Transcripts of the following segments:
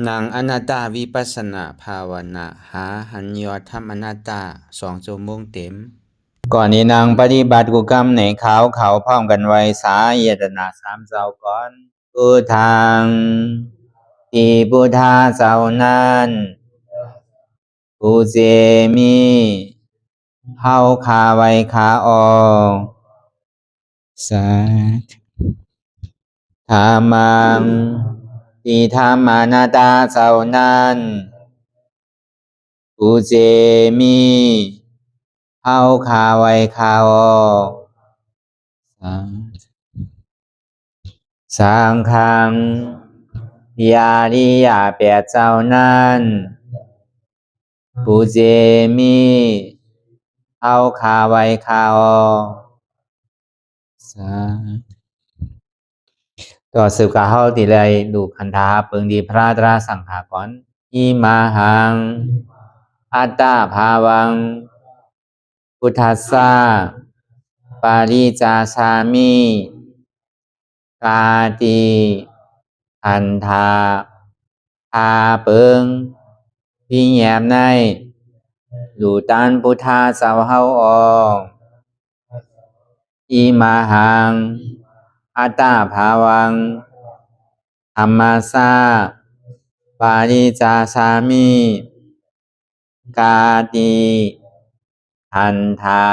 นางอนัตตาวิปัสสนาภาวนาหาหันยอดธรรมอนัตตา2 ชั่วโมงเต็มก่อนนี้นางปฏิบัติกุกรรมในเขาพร้อมกันไว้สาเยตนา3 เจ้าก่อนพุทธังที่พุทธาเจ้านั้นผู้เจมีเฮาคาไว้คาออกสาธุธรรมังที่ธรรมานาตาเจ้านั้นผู้เจมีเฮาคาไว้คาออกสังฆังยาริยาแปดเจ้านั้นผู้เจมีเฮาคาไว้คาออกต่อสืบกาเฮาติเลยดูคันธาเปิงดีพระตราสังขากรอิมาหังอัตตาภาวังพุทธัสสะปาริจาสามิกาติอันธาพาเปิงพี่แยมในดูตันพุทธาเจ้าเฮาออกอิมาหังอัตตาภาวังธรรมัสสะปาริจาสามิกาติอันธา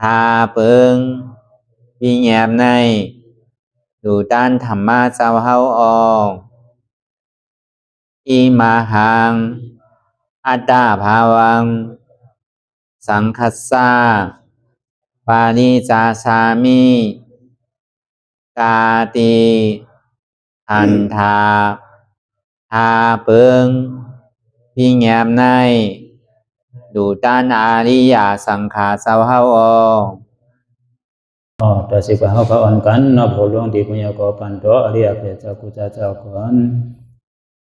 พาเปิงพี่แยมในดูตันธรรมะเจ้าเฮาออกอิมาหังอัตตาภาวังสังคัสสะปาริจาสามิกาติอันธาพาเปิงพี่แยมในดูตันอาริยสังขารเจ้าเฮาออกต่อสิกว่าเฮาก็อ่อนกันเนาะผู้หลวงที่ปุญญาก็ปันโตอริยเจ้ากุเจ้าก่อน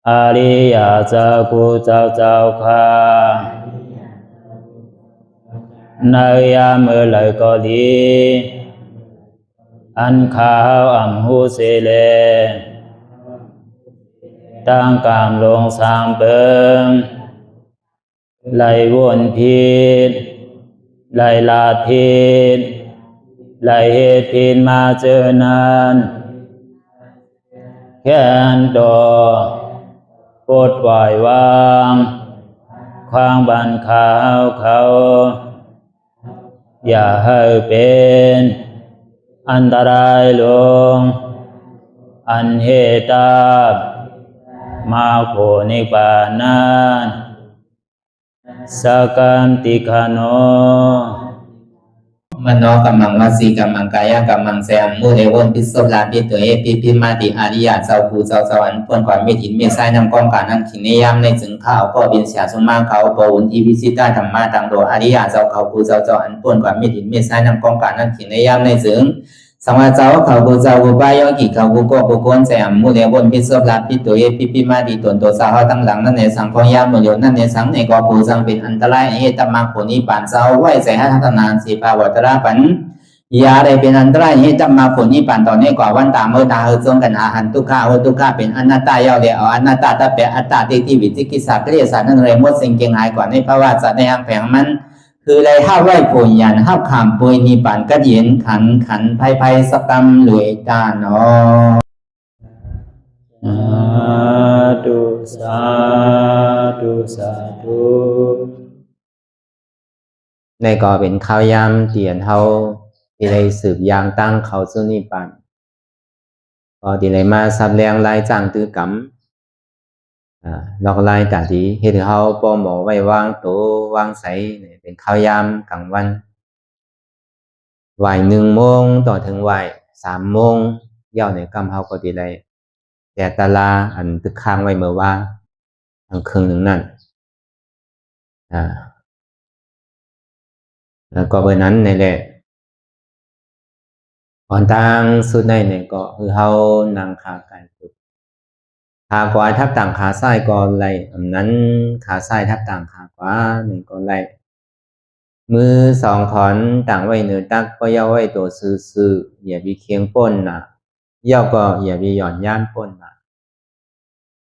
อริยเจ้ากุเจ้าค่ะในยามเมื่อไหร่ก็ดีอันข้าวอ่ำหูเสเลตั้งกามลงสามเปิงไหลวนพิษไหลลาพิษไหลเหตุพินมาเจอนานแค่นดอปดปล่อยวางความบันขาวเขาอย่าให้เป็นอันตรายลงอันเหตุตามาโผนิปานันสกันติคโนมโนกัมมังวสีกัมมังกายกัมมังแสมมุเรวนพิศลาปิตัวเอพิมาติอาริยะเจ้าภูเจ้าสวรรค์พ้นความไม่ถินไม่ใช่นำกองการนั้นขินในยามในจึงข้าวก็บินเสียสมมาเขาปวุนทีวิสิตาธรรมะตังโดอาริยะเจ้าเขาภูเจ้าสวรรค์พ้นความไม่ถินไม่ใช่นำกองการนั้นขินในยามในจึงสังวาเจ้าเขาภูเจ้าภูบายอกิเขาภูก็ภูก้นแสมมุเรวนพิศลาปิตัวเอพิมาติตนตัวสาวตั้งหลังนั่นในสังพยามมุเรนั่นในสังในก็ภูสังเป็นอันตรายเหตุมรรคผลนิพพานเจ้าไหวใส่ให้ทัศนานสีภาวตระปันยาได้เป็นอันตรายให้จำมาผลนิพพานตอนนี้กว่าวันตามเมื่อตาเฮจงกันอาหันทุกข้าทุกข้าเป็นอนัตตาเยาเดียวอนัตตาตาเปอัตตาที่วิจิกิสาเกลียสานั่นเลยมดสิ่งเก่งหายกว่าในภาวะสัตว์ในอังแผงมันคือเลยห้าไหวผลยันห้าขามปุยนิพพานก็เย็นขันภัยสกรรมหลวยตาเนาะสาธุในก็เป็นข้าวยำเตียนเฮาที่ได้สืบยางตั้งเขาสุนิปันก็ที่ได้มาสับแรงลายจ้างตื้อกำลอกลายจากที่เฮ็ดเฮาป้อหมอไว้วางโตวางใสเป็นข้าวยำกลางวันไหว1 โมงต่อถึงไหว3 โมงยาวในกำเฮาก็ที่ได้แต่ตาลาอันตึกค้างไว้เมื่อว่าทางครึ่งหนึ่งนั่นแล้วก็เบอร์นั้นในแหละก่อนตั้งสุดในเนี่ยก็คือเฮานั่งขาไก่ฝึกขาขวาทับต่างขาซ้ายก็ไหลอันนั้นขาซ้ายทับต่างขาขวาเนี่ยก็ไหลมือ2 ขอนต่างไว้เหนือตักก็ย่อไว้ตัวซื่อๆอย่าไปเคียงป้นนะย่อก็อย่าไปหย่อนย่านป้นนะ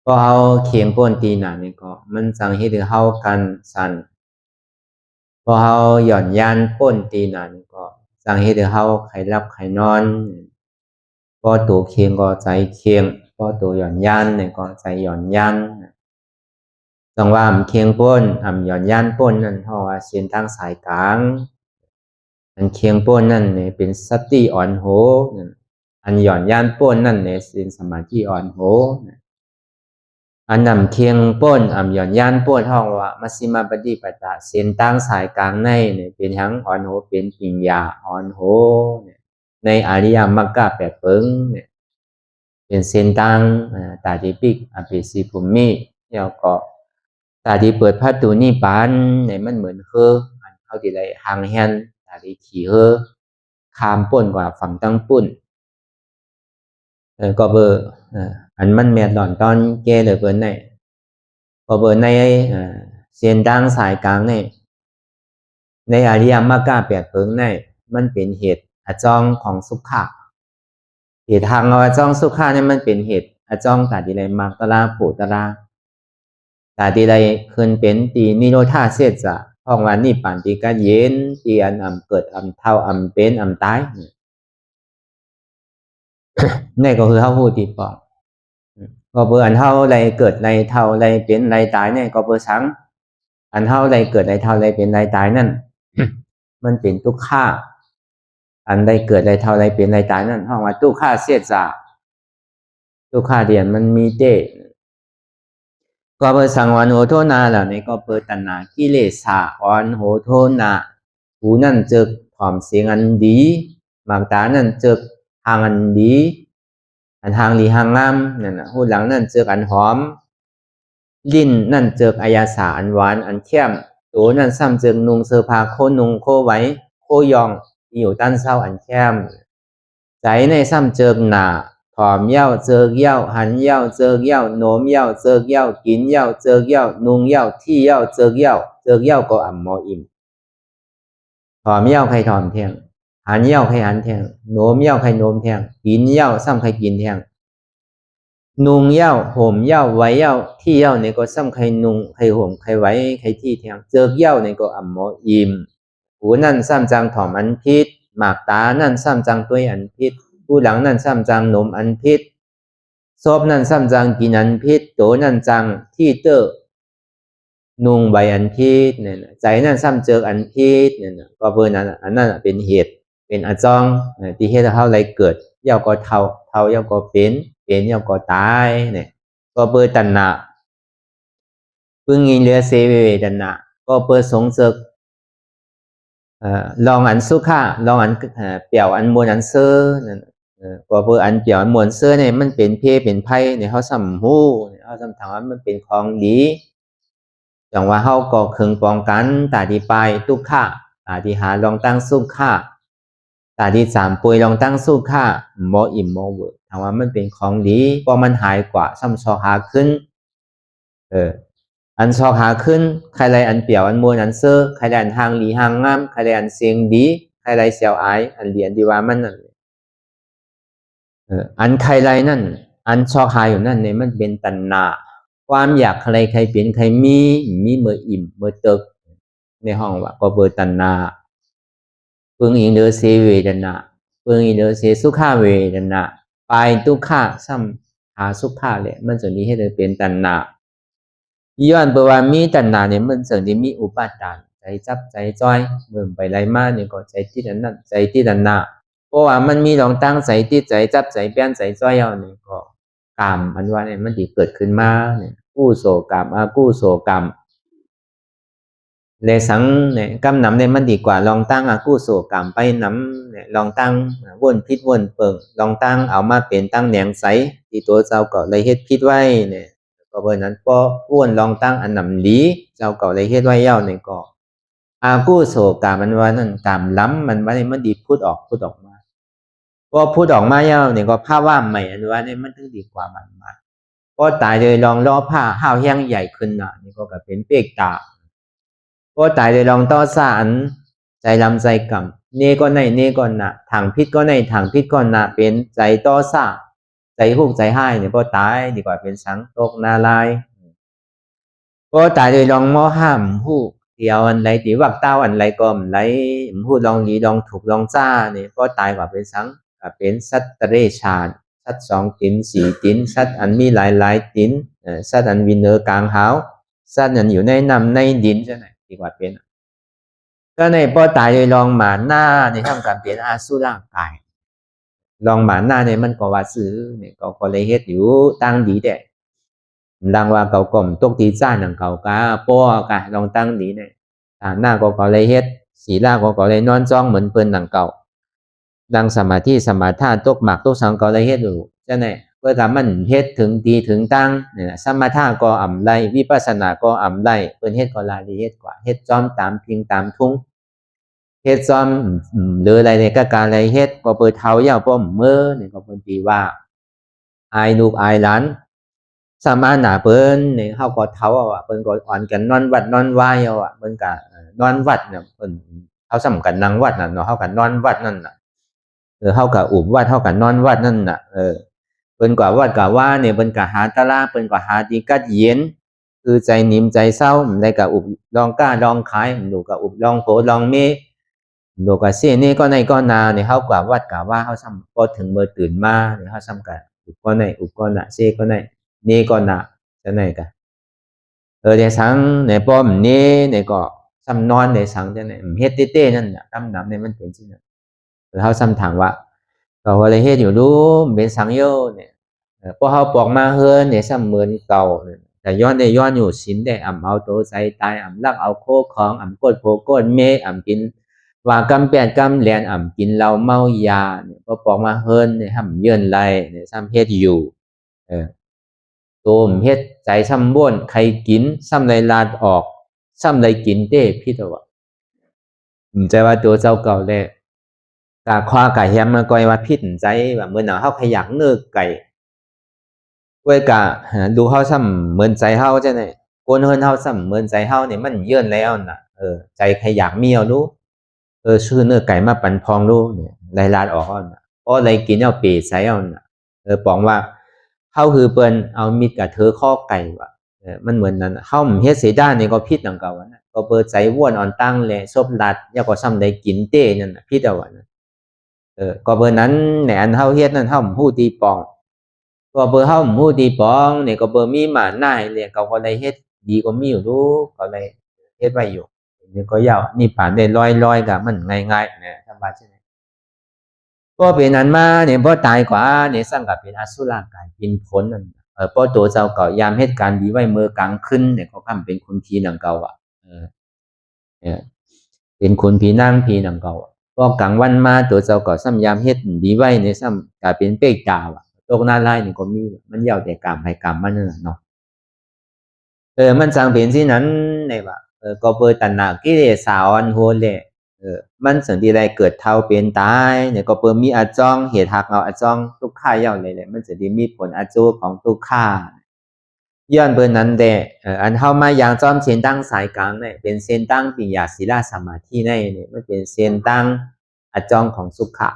พอเฮาเคียงป้นตีหนานี่ก็มันจังเฮ็ดให้เฮากันสั่นพอเฮาหย่อนยานป้นตีหนานี่ก็จังเฮ็ดให้เฮาไข้หลับไข้นอนพอตัวเคียงก็ใจเคียงพอตัวหย่อนยานนี่ก็ใจหย่อนยานจังว่าเคียงป้นหย่อนยานป้นนั่นเฮาว่าเส้นทางสายกลางอันเคียงป้นนั่นนี่เป็นสติอ่อนโหอันหย่อนยานป้นนั่นนี่เป็นสมาธิอ่อนโหอันนำเคียงป้นหย่อนยานป้นห้องว่ามัชฌิมาปฏิปทาเส้นตั้งสายกลางในเนี่ยเป็นทั้งอ่อนโหเป็นปิญญาอ่อนโหเนี่ยในอริยมรรคแปดเปิงเนี่ยเป็นเส้นตั้งตาทิปิกอภิสิภูมิแล้วก็ตาที่เปิดพระตูนิพพานเนี่ยมันเหมือนเขาที่ไรหางแฮนตาที่ขี่ข้ามป้นกว่าฝั่งตั้งปุ่นก็เบอร์อันมันแมดดอนตอนแกเลยเบอร์ในก็เบอร์ในเส้นทางสายกลางในอริยมรรคแปดเปิงในมันเป็นเหตุอจองของสุขะเหตุทางอจองสุขะเนี่ยมันเป็นเหตุอจองตาที่ไรมรรคตระปุตระตาที่ไรคืนเป็นตีนิโรธาเสจจะห้องวันนี้ปั่นตีก็เย็นตีอันเกิดเท่าเป็นตายนี่ก็คือเท่าหูตีปองก็เบอร์อันเท่าไรเกิดไรเท่าไรเป็นไรตายเนี่ยก็เบอร์สังอันเท่าไรเกิดไรเท่าไรเป็นไรตายนั่น มันเป็นทุกข้าอันใดเกิดไรเท่าไรเป็นไรตายนั่นห้องว่าทุกข้าเสียจาทุกข้าเดียนมันมีเจก็เบอร์สังวันโหโทนาเหล่านี้ก็เบอร์ตัณหากิเลสาวันโหโทนาหูนั่นเจอหอมเสียงอันดีหมากตานั่นเจอทางอันดีอันทางดีทางงามนั่นหูหลังนั่นเจออันหอมลิ้นนั่นเจออายาสาอันหวานอันเข้มตัวนั่นซ้ำเจอนุงเสื้อผ้าโคนุงโคไว้โคยองอยู่ด้านเศร้าอันเข้มใจในซ้ำเจอหนาถอมเย้าเจอเย้าหันเย้าเจอเย้าโน้มเย้าเจอเย้ากินเย้าเจอเย้านุงเย้าที่เย้าเจอเย้าก็มออิ่มถอมเย้าใครถอมเทียงหันเย้าใครหันเทียงโน้มเย้าใครโน้มเทียงกินเย้าซ้ำใครกินเทียงนุงเย้าห่มเย้าไว้เย้าที่เย้าเนี่ยก็ซ้ำใครนุงใครห่มใครไว้ใครที่เทียงเจอเย้าเนี่ยก็มออิ่มหูนั่นซ้ำจังถอมอันพิษหมากตานั่นซ้ำจังตัวอันพิษผู้หลังนั่นซ้ำจังนมอันพิษซบนั่นซ้ำจังกินอันพิษโตนั่นจังที่เตอนุงใบอันพิษเนี่ยใจนั่นซ้ำเจออันพิษเนี่ยก็เบอร์นั้นอันนั้นเป็นเหตุเป็นอจองที่เหตุเท่าไรเกิดเย้าก็เท่าเย้าก็เป็นเย้าก็ตายเนี่ยก็เบอร์ตัณหาพึ่งยินเรือเซเวตัณหาก็เบอร์สงเสกลองอันสุขะลองอันเปี่ยวอันมวลอันเซอร์ก็เบอร์อันเปี่ยวอันมวลเซอร์เนี่ยมันเป็นเพเป็นไพ่เนี่ยเขาสัมหูเขาสัมถามว่ามันเป็นของดีอย่างว่าเขาก็คึงป้องกันตาที่ปลายทุกข้าตาที่หาลองตั้งสุขะตาที่สามป่วยลองตั้งสุขะโมอิ่มโมเวอร์ถามว่ามันเป็นของดีเพราะมันหายกว่าซ้ำชอหาขึ้นอันชอกหาขึ้นใครไรอันเปี่ยวอันมวลอันเซอร์ใครไรอันทางหลีหางงามใครไรอันเสียงดีใครไรเสียวอายอันเหรียญดีว่ามันนั่นอันใครไรนั่นอันชอกหาอยู่นั่นเนี่ยมันเป็นตัณหาความอยากใครใครเป็นใครมีเมื่ออิ่มเมื่อเติบในห้องว่าก็เบอร์ตัณหาเพิ่งอินเดอเซเวทนาเพิ่งอินเดอเซสุขาเวทนาไปทุกข้าซ้ำหาสุขาเลยมันส่วนนี้ให้เลยเป็นตัณหาย้อนเปว่ามีตัณหาเนี่ยมันสิ่งที่มีอุปาทานใจจับใจจ้อยเมื่อไปไรมาเนี่ยก็ใจที่นั้นใจที่ตัณหาเพราะว่ามันมีลองตั้งใจที่ใจจับใจเปลี่ยนใจจ้อยเอาเนี่ยก็กรรมอันว่าเนี่ยมันที่เกิดขึ้นมาเนี่ยกู้โศกรรมกู้โศกรรมเลยสังเนี่ยกำนำเนี่ยมันดีกว่าลองตั้งกู้โศกรรมไปนำเนี่ยลองตั้งวนพิษวนเปิงลองตั้งเอามาเป็นตั้งแหนงใสที่ตัวเจ้าก็เลยเฮ็ดพิษไว้เนี่ยก็เบอร์นั้นพออ้วนลองตั้งอันนำลีเจ้าเก่าเลยเฮ็ดไว้เย้าในก็กู้โศกรรมมันว่านั่นกรรมล้ำมันว่าเนี่ยมันดีพูดออกมาพอพูดออกมาเย้าเนี่ยก็ผ้าว่าใหม่อันว่าเนี่ยมันถึงดีกว่ามันมาพอตายเลยลองล้อผ้าห้าวแห้งใหญ่ขึ้นน่ะนี่ก็เป็นเปกตาพอตายเลยลองต่อสารใจลำใจกรรมเนก็ในเนก็น่ะถังพิษก็ในถังพิษก็น่ะเป็นใจต่อสา ใจฮุกใจให้เนี่ยพอตายดีกว่าเป็นสังตกนาลายพอตายโดยลองมอห้ามฮูกเดียวอันไรตีวักเต้าอันไรก็ไรพูดลองดีลองถูกลองจ้าเนี่ยพอตายกว่าเป็นสังเป็นสัตว์เรชานสัตว์2 ติน4 ตินสัตว์อันมีหลายตินสัตว์อันวินเนอร์กลางหาวสัตว์อันอยู่ในน้ำในดินใช่ไหมดีกว่าเป็นก็ในพอตายโดยลองหมาหน้าในทำการเปลี่ยนอาสุร่างกายลองหมาหน้าเนี่ยมันก็ว่าซื้อเนี่ยก็เลยเฮ็ดอยู่ตั้งดีแต่ดังว่าเก่ากลมตกตีจ้าหนังเก่ากาป้อกะลองตั้งดีเนี่ยหน้าก็เลยเฮ็ดสีล่าก็เลยนอนจ้องเหมือนเปิ้นหนังเก่าดังสมาธิสมาธาตกหมักตกสังก็เลยเฮ็ดอยู่ใช่ไหมเพื่อการมันเฮ็ดถึงดีถึงตั้งเนี่ยสมาธาก็อ่ำไรวิปัสสนาก็อ่ำไรเปิ้นเฮ็ดก็ลาดีเฮ็ดกว่าเฮ็ดจอมตามพิงตามทุ่งเฮ็ดจอมหรืออะไรเนี่ยก็การอะไรเฮ็ดก็เปิดเท้าเย่าป้อมเมื่อเนี่ยก็เปิ้นตีว่าอายลูกอายหลานสามารถหนาเปิ้นเนี่ยเฮาก็เท้าอ่ะเปิ้นก็อ่อนกันนอนวัดนอนไหว้เอาอ่ะเปิ้นก็นอนวัดเนี่ยเปิ้นเฮาสำกันนั่งวัดน่ะเนาะเฮาก็นอนวัดนั่นน่ะเฮาก็อุบวัดเฮาก็นอนวัดนั่นน่ะเปิ้นก็วัดก็ว่าเนี่ยเปิ้นก็หาตะลาเปิ้นก็หาที่กัดเย็นคือใจนิ่มใจเศร้าได้ก็อุบลองก้าลองขายดูก็อุบลองโผลองเมดูก็เสียนี่ก็ในก็นาเนี่ยเฮาก็วัดก็ว่าเฮาซ้ำพอถึงมื้อตื่นมาเนี่ยเฮาซ้ำก็อุบก็ในอุบก็น่ะเซก็ในนี่ก็น่ะจะไหนก็ในสังในป้อมนี่ในก็ซ้ำนอนในสังจะไหนเฮ็ดเต้ๆนั่นน่ะดำๆเนี่ยมันเป็นจังนั้นเฮาซ้ำถามว่าก็ว่าเลยเฮ็ดอยู่รู้เป็นสังโยเนี่ยพอเฮาปอกมาเฮือนเนี่ยซ้ำเหมือนเก่าแต่ย้อนได้ย้อนอยู่ศีลได้เอาโตใส่ตายลักเอาโคของกดโพกดเมกินว่ากำ8 กำแลนกินเหล้าเมายาเนี่ยพอปอกมาเฮือนเนี่ยห้ำเยื่นไหลเนี่ยซ้ำเฮ็ดอยู่โตมเฮ็ดใจซ้ำบ้วนใครกินซ้ำไรลาดออกซ้ำไรกินเต้พี่ตัวใจว่าตัวเจ้าเก่าแลกะควากะแฮมมาก่อยว่าพิษใจว่ามื้อหน้าเฮาขยักเนื้อไก่เว้ยกะดูเฮาซ้ำเหมือนใจเฮาจังได๋คนเฮือนเฮาซ้ำเหมือนใจเฮานี่มันเยื่อนแล้วน่ะใจขยักเมียวรู้ซื้อเนื้อไก่มาปั่นพองรู้เนี่ยไรลาดออกน่ะไรกินเอาเปใส่เอาน่ะปองว่าเฮาคือเปิ้นเอามีดกะเถอข้อไก่ว่ามันเหมือนนั้นเฮาเฮ็ดเสียด้านนี่ก็ผิดดังเก่าน่ะก็เปิดใจว่วนอ่อนตั้งแลซบลัดยาก็ซ้ำได้กินเต้นั่นน่ะผิดเอาว่าก็เบอร์นั้นในอันเฮาเฮ็ดนั้นเฮาฮู้ตีปองก็เบอร์เฮาฮู้ตีปองเนี่ยก็เบอร์มีหมาหน้าเลยก็ได้เฮ็ดดีกว่ามีอยู่รู้ก็ได้เฮ็ดไว้อยู่นี่ก็ยาวนี่ผ่านได้ลอยๆก็มันง่ายๆเนี่ยสบายใช่มั้ยก็เป็นนั้นมาเนี่ยบ่ตายกว่าเนี่ยสังก็เป็นอสุรกายกินผลนั่นพอตัวเจ้าเก่ายามเหตุการณ์ดีไว้มื้อกลางคืนเนี่ยก็คำเป็นคนผีหนังเก่าอ่ะเป็นคนผีนางผีหนังเก่าพอกลางวันมาตัวเจ้าก็ซ้ำยามเฮ็ดดีไว้ในซ้ำก็เป็นเปกตาว่ะตกหน้าลายนี่ก็มีมันยาวแต่กรรมให้กรรมมันนั่นเนาะมันสังเป็นสินั้นในว่าก็เปิดตัณหากิเลสอ่อนโหแลมันสังที่ใดเกิดเท่าเป็นตายเนี่ยก็เปิดมีอาจ้องเหตุหักเอาอาจ้องทุกข์ค่ายาวเลยมันจะได้มีผลอาจูของทุกข์ค่าย้อนเบิ่นนั้นแดอันเฮามาอย่างจอมเส้นตั้งสายกลางเนี่ยเป็นเส้นตั้งปัญญาศีลสมาธิเนี่ยมันเป็นเส้นตั้งอจองของสุขะ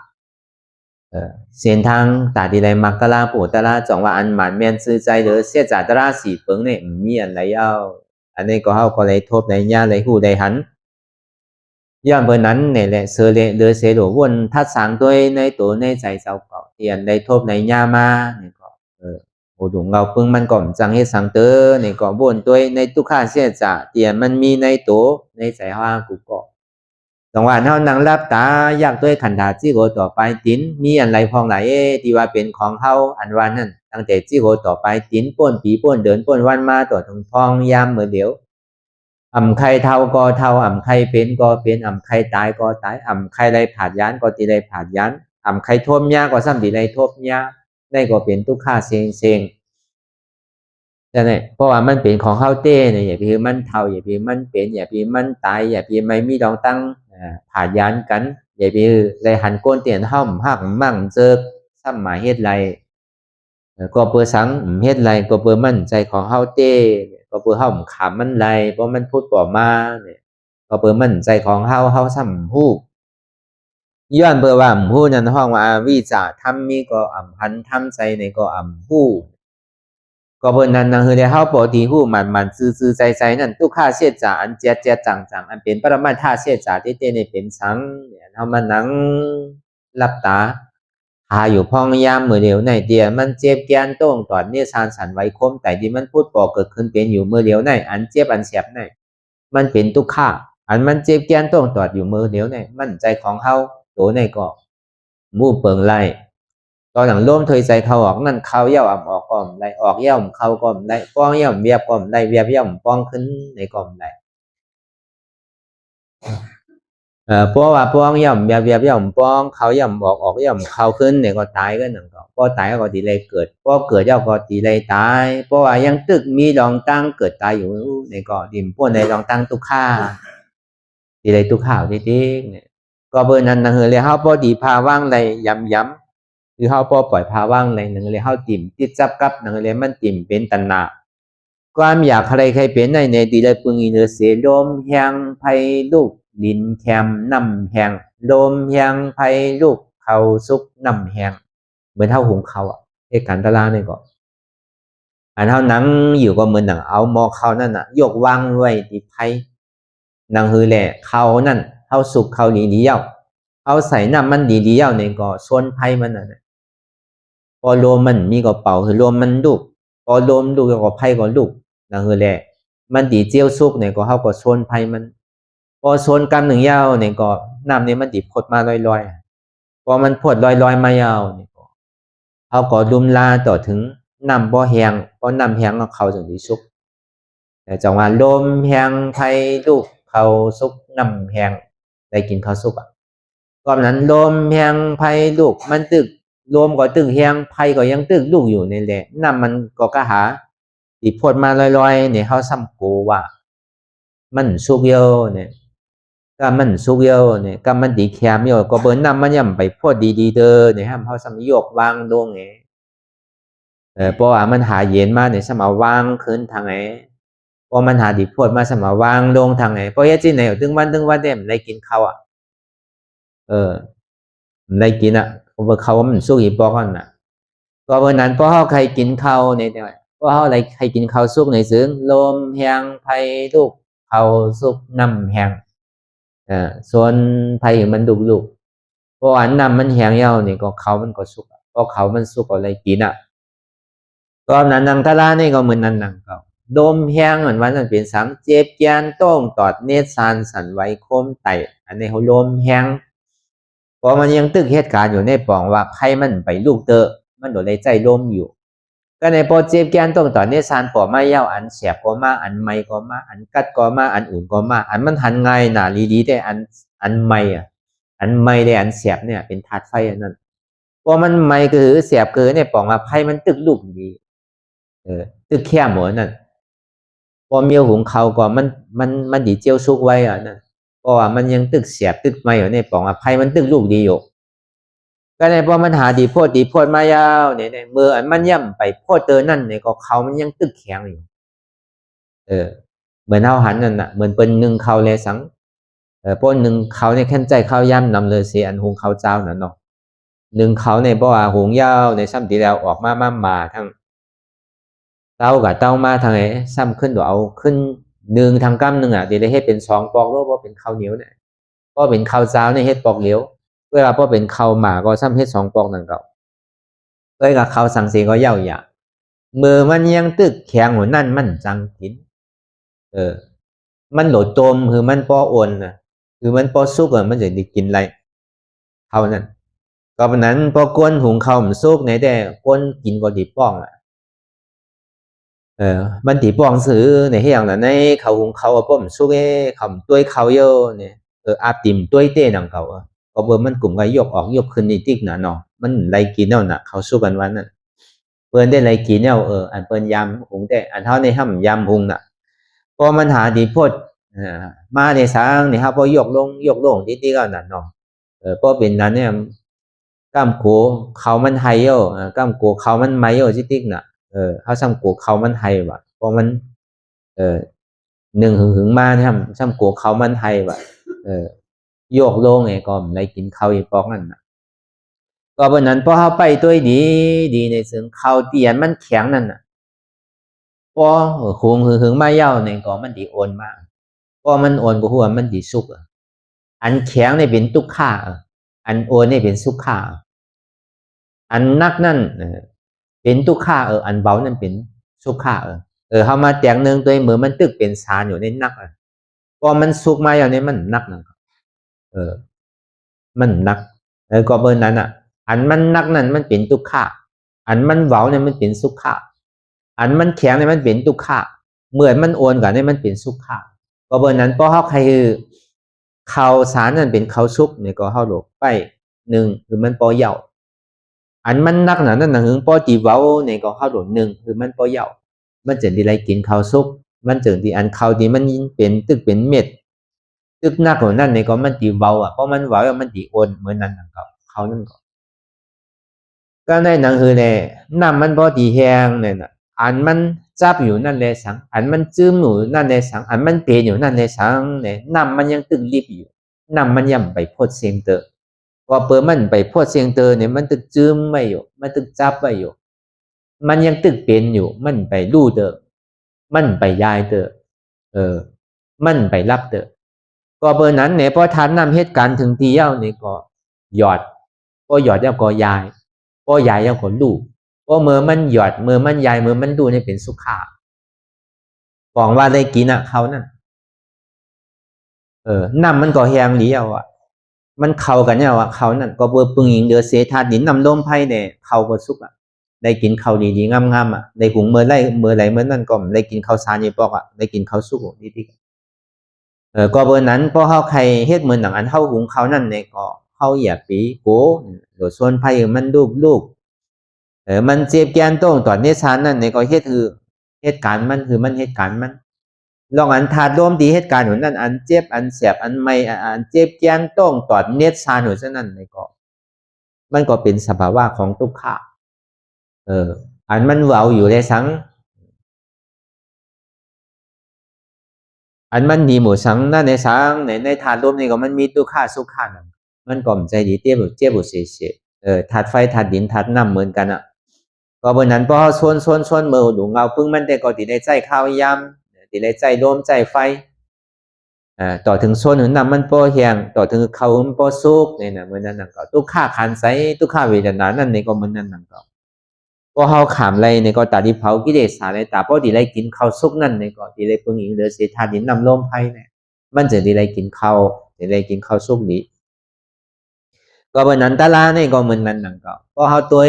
เส้นทางตาดีไรมักกะลาโปตะลาจองว่าอันหมานแม่นซื่อใจหรือเสียจาตราสีเปิงเนี่ยมีอันไหลเอาอันนี้ก็เฮาก็เลยทบในญาเลยฮู้ได้หันย้อนเบิ่นนั้นเนี่ยแหละเสเลเดอเสโลวนทัดสางด้วยในตัวในใจเจ้าเก่าเตียนได้ทบในญามาเนี่ยก็โอดุงเงาปึ้งมันก่อมจังเฮ็ดสังเตอนี่ก็บ่นตัวในทุกข้าเสียจะเตียนมันมีในตัวในใจเฮากูก็จังหวะเฮานั่งหลับตาอยากด้วยขันธาจิโกต่อไปตินมีอันไรพองไหลที่ว่าเป็นของเฮาอันว่านั้นตั้งแต่จิโกต่อไปตินป่นปีป่นเดินป่นวันมาต่อทงพองยามมื้อเดียวใครเท่าก็เท่าใครเป็นก็เป็นใครตายก็ตายใครได้ผาดยานก็ติได้ผาดยานใครท่วมยาก็ซ้ำติได้ท่วมยาได้ก็เป็นทุกข้าเซ็งแต่เนี่ยเพราะว่ามันเป็นของเฮาเต้เนี่ยอย่าพี่มันเท่าอย่าพี่มันเป็นอย่าพี่มันตายอย่าพี่ไม่มีดองตั้งผ่านยานกันอย่าพี่เลยหันก้นเตียนห้อมหักมั่งเจอซ้ำหมายเฮ็ดไรก็เปิดสังเฮ็ดไรก็เปิดมั่นใจของเฮาเต้ก็เปิดเฮาขำมันไรเพราะมันพูดต่อมาเนี่ยก็เปิดมั่นใจของเฮาซ้ำฮู้ ย้อนเพื่อว่าผู้นั้นห้องว่าวิจาทำมีก็พันทำใจในก็ผู้ก็เพิ่นนั้นคือได้เฮาปกติฮู้มันซื่อๆใจๆนั่นทุกข้าเสียจาอันเจียๆจังๆอันเป็นปรมัตถาเสียจาที่เตนี่เป็นสังเนี่ยเฮามานั่งหลับตาหาอยู่พ้องยามมื้อเดียวในเดียมันเจ็บแกนโต้งตอดเนี่ยสานสันไว้คมแต่ที่มันพูดก่อเกิดขึ้นเป็นอยู่มื้อเดียวในอันเจ็บอันเสียบในมันเป็นทุกข้าอันมันเจ็บแกนโต้งตอดอยู่มื้อเดียวในมันใจของเฮาโตในก็มู่เปิงไล่ตอนหลังร่วมถอยใจเขาออกนั่นเขาเย่าออกก่อมได้ออกเย่าเขาก่อมได้ป้องเย่าเวียบก่อมได้เวียบเย่าป้องขึ้นในก่อมได้เพราะว่าป้องเย่าเวียบเย่าป้องเขาเย่าออกเย่าเขาขึ้นในก็ตายก็หนึ่งก็พอตายก็ตีเลยเกิดพอเกิดเย่าก็ตีเลยตายเพราะว่ายังตึกมีรองตั้งเกิดตายอยู่ในก็ดิมพวกในรองตั้งตุกข้าตีเลยตุกข้าวที่เนี่ยก็เบอร์นั้นนั่งเลยเขาพอดีพาว่างเลยย้ำคือเขาพอปล่อยพาว่างเลยนั่งเลยเขาติ่มติดจับกับนั่งเลยมันติ่มเป็นตันนาความอยากใครเป็นในดีเลยปึงอินเสียลมแหงไพลูกดินแคมน้ำแหงลมแหงไพลูกเขาซุกน้ำแหงเหมือนเท่าหุงเขาเหตุการณ์ตลาดนี่ก็อันเท่านังอยู่ก็เหมือนหนังเอามอเขานั่นยกวางไว้ที่ไพนังคือแหละเขานั่นเท่าสุกเขาดีเย้าเอาใส่น้ำมันดีเย้าในก็ส่วนไพมันพอลมมันมีก็เป่าคือลมมันลูกพอลมลูกก็ไพก็ลูกนั่นคือแหละมันดีเจียวซุกเนี่ยก็เขาก็ส่วนไพมันพอส่วนกำหนึ่งยาวเนี่ยก็น้ำเนี่ยมันดีพดมาลอยๆพอมันพดลอยมายาวเนี่ยก็เขาก็ดุมลาต่อถึงน้ำบ่แห้งพอน้ำแห้งก็เขาถึงดีซุกแต่จังหวะลมแห้งไพลูกเขาซุกน้ำแห้งได้กินข้าวซุกก็นั้นลมแห้งไพลูกมันตึกลมก็ตึกแห้งไพก็ยังตึกลูกอยู่ในแหละน้ำมันก็กระหาดีพดมาลอยๆเนี่ยเขาซ้ำโกว่ามันสุกเยอะเนี่ยก็มันสุกเยอะเนี่ยก็มันดีแคมเยอะก็เบิ้ลน้ำมันย่ำไปพดดีเด้อเนี่ยฮะเขาซ้ำยกวางลงไงเพราะว่ามันหาเย็นมาเนี่ยซ้ำวางขึ้นทางไหนพอมันหาดีพดมาซ้ำวางลงทางไหนเพราะเหตุที่ไหนถึงวันเดมได้กินข้าวได้กินเพราะเขาว่ามันสุกอีปอกันก็วันนั้นพอเขาใครกินข้าวเนี่ยพอเขาอะไรใครกินข้าวสุกในซึ้งลมแห้งไพลูกเขาสุกน้ำแห้งส่วนไพมันลูกเพราะอันน้ำมันแห้งเย้านี่ก็เขามันก็สุกเพราะเขามันสุกอะไรกินก็นั้นนังทลานี่ก็เหมือนนั้นนังก็ลมแห้งเหมือนวันนั้นเป็นสังเจ็บแกนต้องตอดเนตรซานสันไว้โคมไตอันนี้เขาลมแห้งเพราะมันยังตึกเหตุการณ์อยู่ในปองว่าไพมันไปลูกเตอมันโดนใจลมอยู่ก็ในโปรเจกต์แกนต้องต่อเนซานปอมาเย้าอันเสียบก็มาอันไม่ก็มาอันกัดก็มาอันอุ่นก็มาอันมันหันไงหนาลีได้อันไม่อันไม่ได้อันเสียบเนี่ยเป็นธาตุไฟอันนั้นพอมันไม่คือเสียบคือเนี่ยปองมาไพ่มันตึกลูกดีตึกแค่หมดนั่นพอเมียวหุงเขาก็มันดีเจียวซุกไว้นั่นเพราะว่ามันยังตึกเสียบตึกไม่อยู่ในปองมาไพ่มันตึกลูกดีอยู่ก็ในพอมันหาดีโพดมายาวเนี่ยเมื่อมันย่ำไปโพดเตอนั่นเนี่ยก็เขามันยังตึกแข็งอยู่เหมือนเฮาหันนั่นเหมือนเป็นหนึ่งเขาเลยสังพวกหนึ่งเขาเนี่ยแค่ใจเขาย่ำนำเลยเสียอันหุงเขาเจ้านั่นเนาะหนึ่งเขาในบ่ว่าหุงยาวในซ้ำตีแล้วออกมาทั้งเต้ากับเต้ามาทางไหนซ้ำขึ้นเอาขึ้นหนึ่งทางกั้มหนึ่งเดี๋ยวได้ให้เป็นสองปอกแล้วว่าเป็นข้าวเหนียวเนี่ยก็เป็นข้าวเจ้าในเฮ็ดปอกเหลียวเวลาพอเป็นข้าวหมาก็ซ้ำเฮ็ดสองปอกนั่นก็กับข้าวสังเสียก็เย่าหยามือมันยังตึกแข็งหัวนั่นมันจังกินมันโหลดโจมคือมันปออ่อนคือมันปอสุกมันจะได้กินอะไรเท่านั้นก็เพราะนั้นพอก้นหุงข้าวมันสุกในแต่ก้นกินก็ดีป้องมันดีป้องซื้อในเฮียงในเขาหุงข้าวป้อมสุกคำตัวเขาเยอะเนี่ยอาติมตัวเต้นังเขาก็เบอร์มันกลุ่มก็ยกออกยกขึ้นนิติกเนาะมันไรกินน่ะเขาสู้กันวันนั้นเปิ้นได้ไรกินอันเปิ้นยำหุงแต่อันเท่าในห้ำยำหุงพอมันหาดีพดมาในสางนี่ครับพอยกลงนิติก็นั่นเนาะพอเป็นนั้นเนี่ยก้ามโขเขามันไฮโยก้ามโขเขามันไมโยจิติกน่ะเขาซ้ำโขเขามันไฮว่ะเพราะมันหนึ่งหึงมาเนี่ยซ้ำโขเขามันไฮว่ะ โยกลงไงก็ไม่กินข้าวอีปอกนั่นนะก็บนนั้นพอเขาไปตัวดีในซึ่งข้าวเตียนมันแข็งนั่นน่ะพอคงหึงมาเย้าเนี่ยก็มันดีโอนมากพอมันโอนก็หัวมันดีสุกอันแข็งเนี่ยเป็นทุกข้าอันโอนเนี่ยเป็นสุขข้าอันนักนั่นเป็นทุกข้าอันเบานั่นเป็นสุขข้าเขามาแตงหนึ่งตัวเหมือนมันตึกเป็นสารอยู่ในนักพอมันสุกมาอย่างนี้มันนักนะมันนักก็เบอร์นั้นอันมันนักนั่นมันเป็นทุกข้าอันมันเบาเนี่ยมันเป็นสุขข้าอันมันแข็งเนี่ยมันเป็นทุกข้าเหมือนมันโอนกันเนี่ยมันเป็นสุขข้าก็เบอร์นั้นพอเขาใครเขาสารนั่นเป็นเขาสุกเนี่ยก็เขาหลบไปหนึ่งคือมันปอเย่าอันมันนักหนานั่นหนังหึงปอจีเว้าเนี่ยก็เขาหลบหนึ่งคือมันปอเย่ามันจึงที่ไรกินเขาสุกมันจึงที่อันเขาที่มันเป็นตึกเป็นเม็ดตึกหน้าของนั่นเนี่ยก็มันจีเว้าเพราะมันเว้ามันจีโอนเหมือนนั้นนะครับเขานั่นก็ในหนังคือเนี่ยน้ำมันพอดีแห้งเนี่ยนะอันมันจับอยู่นั่นเลยสังอันมันจื้มอยู่นั่นเลยสังอันมันเปลี่ยนอยู่นั่นเลยสังเนี่ยน้ำมันยังตึกรีบอยู่น้ำมันยังไปพดเสียงเตอว่าเปิดมันไปพดเสียงเตอเนี่ยมันตึกจื้มไม่อยู่มันตึกจับไม่อยู่มันยังตึกเปลี่ยนอยู่มันไปลู่เตอมันไปย้ายเตอมันไปรับเตอก็เบอร์นั้นเนี่ยพอทานนำเหตุการณ์ถึงที่เย้าเนี่ยก็หยอดก็หยอดแล้วก็ย้ายก็ย้ายแล้วก็ลู่ก็เมื่อมันหยอดเมื่อมันย้ายเมื่อมันลู่เนี่ยเป็นสุขาบอกว่าได้กินเขานั่นน้ำมันก็แห้งหลีมันเข้ากันเนี่ยเขานั่นก็เบอร์ปึงหิงเดือเสธาดินนำลมไพ่เนี่ยเขาก็สุกได้กินข้าวดีๆงามๆได้หุงเมื่อไรเมื่อนั้นก็ได้กินข้าวสารยี่ปอกได้กินข้าวสุกดีๆก็เบอร์นั้นพอเขาใครเฮ็ดเหมือนหนังอันเขาหุงเขานั่นเนี่ยก็เขาอย่าปีโก้โดยส่วนไพ่มันลูกมันเจ็บแกนต้งตอนนี้ชานนั่นเนี่ยก็เฮ็ดคือเหตุการณ์มันคือมันเหตุการณ์มันลองอันถาดร่วมดีเหตุการณ์หนุนนั่นอันเจ็บอันเสียบอันไม่อันเจ็บแกนต้งตอนเน็ตชานหนุนนั่นเนี่ยก็มันก็เป็นสภาวะของทุกข์อันมันเว้าอยู่ในสังอันมันมีหมู่สังนั่นในสังในถาดร่วมนี่ก็มันมีทุกข์สุขะนั่นมันก็ใจดีเจ็บเสียถาดไฟถาดดินถาดน้ำเหมือนกันก็บนนั้นพอส่วนมือดูเงาพึ่งมันแต่ก็ติได้ใจข้าวยำติได้ใจลมใจไฟต่อถึงส่วนหนึ่งน้ำมันโปแห้งต่อถึงเขามันโปสุกเนี่ยนะเหมือนนั้นก็ทุกข้าขันใสทุกข้าเวทนานั่นนี่ก็เหมือนนั้นก็พอเขาขามไรเนี่ยก็ตาดิเผากิเลสอะไรตาพอติได้กินข้าวสุกนั่นเนี่ยก็ติได้พึ่งอิงเดือเสียธาตุดินน้ำลมไฟเนี่ยมันจะติได้กินข้าวติได้กินข้าวสุกนี้ก็บนนั้นตาลาเนี่ยก็เหมือนนั้นก็พอเขาตัว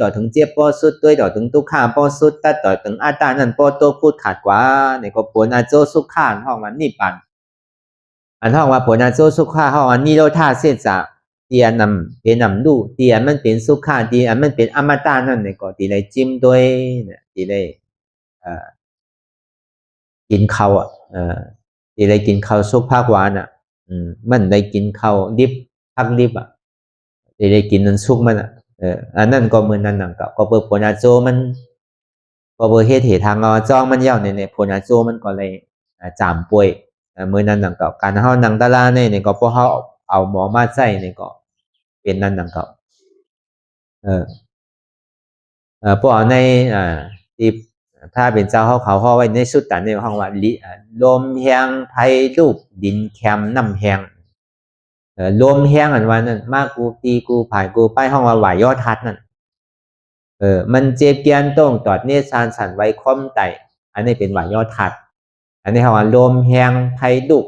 ต่อถึงเจ็บพอสุดตัวต่อถึงทุกข้าพอสุดต่อถึงอาตานั่นพอตัวพูดขาดกว่าเนี่ยก็ผลอาโจสุขข้าห้องมันนี่ปันอันห้องว่าผลอาโจสุขข้าห้องอันนี้เราท่าเสียจะเตียนำเป็นนำดูเตียมันเป็นสุขข้าเตียมันเป็นอมตะนั่นเนี่ยก็ตีได้จิ้มด้วยเนี่ยตีได้กินข้าวตีได้กินข้าวสุกภาคหวานมันได้กินข้าวดิบพักดิบได้กินนั้นสุกมันอันนั้นก็เหมือนนั้นก็เปิดผลอาโจมันก็เปิดเหตุทางจ้องมันยาวเนี่ยผลอาโจมันก็เลยจามป่วยเมื่อนั้นก็การเฮานังตาลาเนี่ยก็พอเฮาเอาหมอมาใส่เนี่ยก็เป็นนั้นก็พวกในที่ถ้าเป็นเจ้าเขาไว้ในสุดแต่ในห้องว่าลมแห้งไผ่ลูกดินแคมน้ำแห้งลมแห้งอันวันนั้นมากกูตีกูผายกูไปห้องว่าไหวยอดทัดนั่นมันเจ็บเกียนต้งตอดเนซานสันไว้คอมไตอันนี้เป็นไหวยอดทัดอันนี้ห้องว่าลมแห้งไผ่ลูก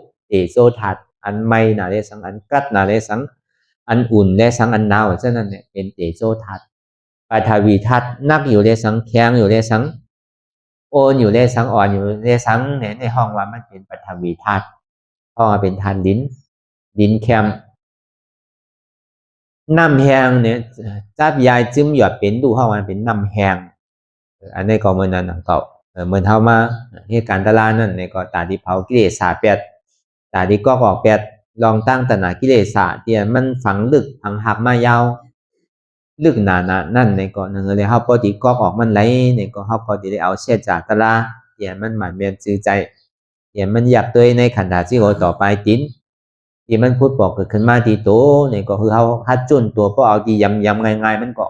โซทัดอันไม่หนาเลสังอันกัดหนาเลสังอันอุ่นเลสังอันหนาวฉะนั้นเนี่ยเป็นโซทัดปฐวีทัดนักอยู่เลสังแข็งอยู่เลสังโอนอยู่เลสังอ่อนอยู่เลสังเนี่ยในห้องว่ามันเป็นปฐวีทัดห้องว่าเป็นทานดินแคมน้ำแห้งเนี่ยจับยายจิ้มหยอดเป็นดูห้องว่าเป็นน้ำแห้งอันนี้ก็เหมือนนั้นก็เหมือนเท่ามาเหตุการณ์ตลาดนั่นเนี่ยก็ตาที่เผากิเลสาแปดตาที่ก็ออกแปดลองตั้งตนากิเลสาเตียมันฝังลึกฝังหักมายาวลึกหนานั่นเนี่ยก็นั่นเลยเขาพอดีก็ออกมันไหลเนี่ยก็เขาพอดีได้เอาเสียจากตลาเตียมันหมายเมียนจือใจเตียมันอยากตัวในขันธาที่เขาต่อไปจิ้น ที่มันพูดบอกเกิดขึ้นมาที่โตเนี่ยก็คือเขาฮัดจุนตัวเพราะเอาที่ยำง่ายๆมันก็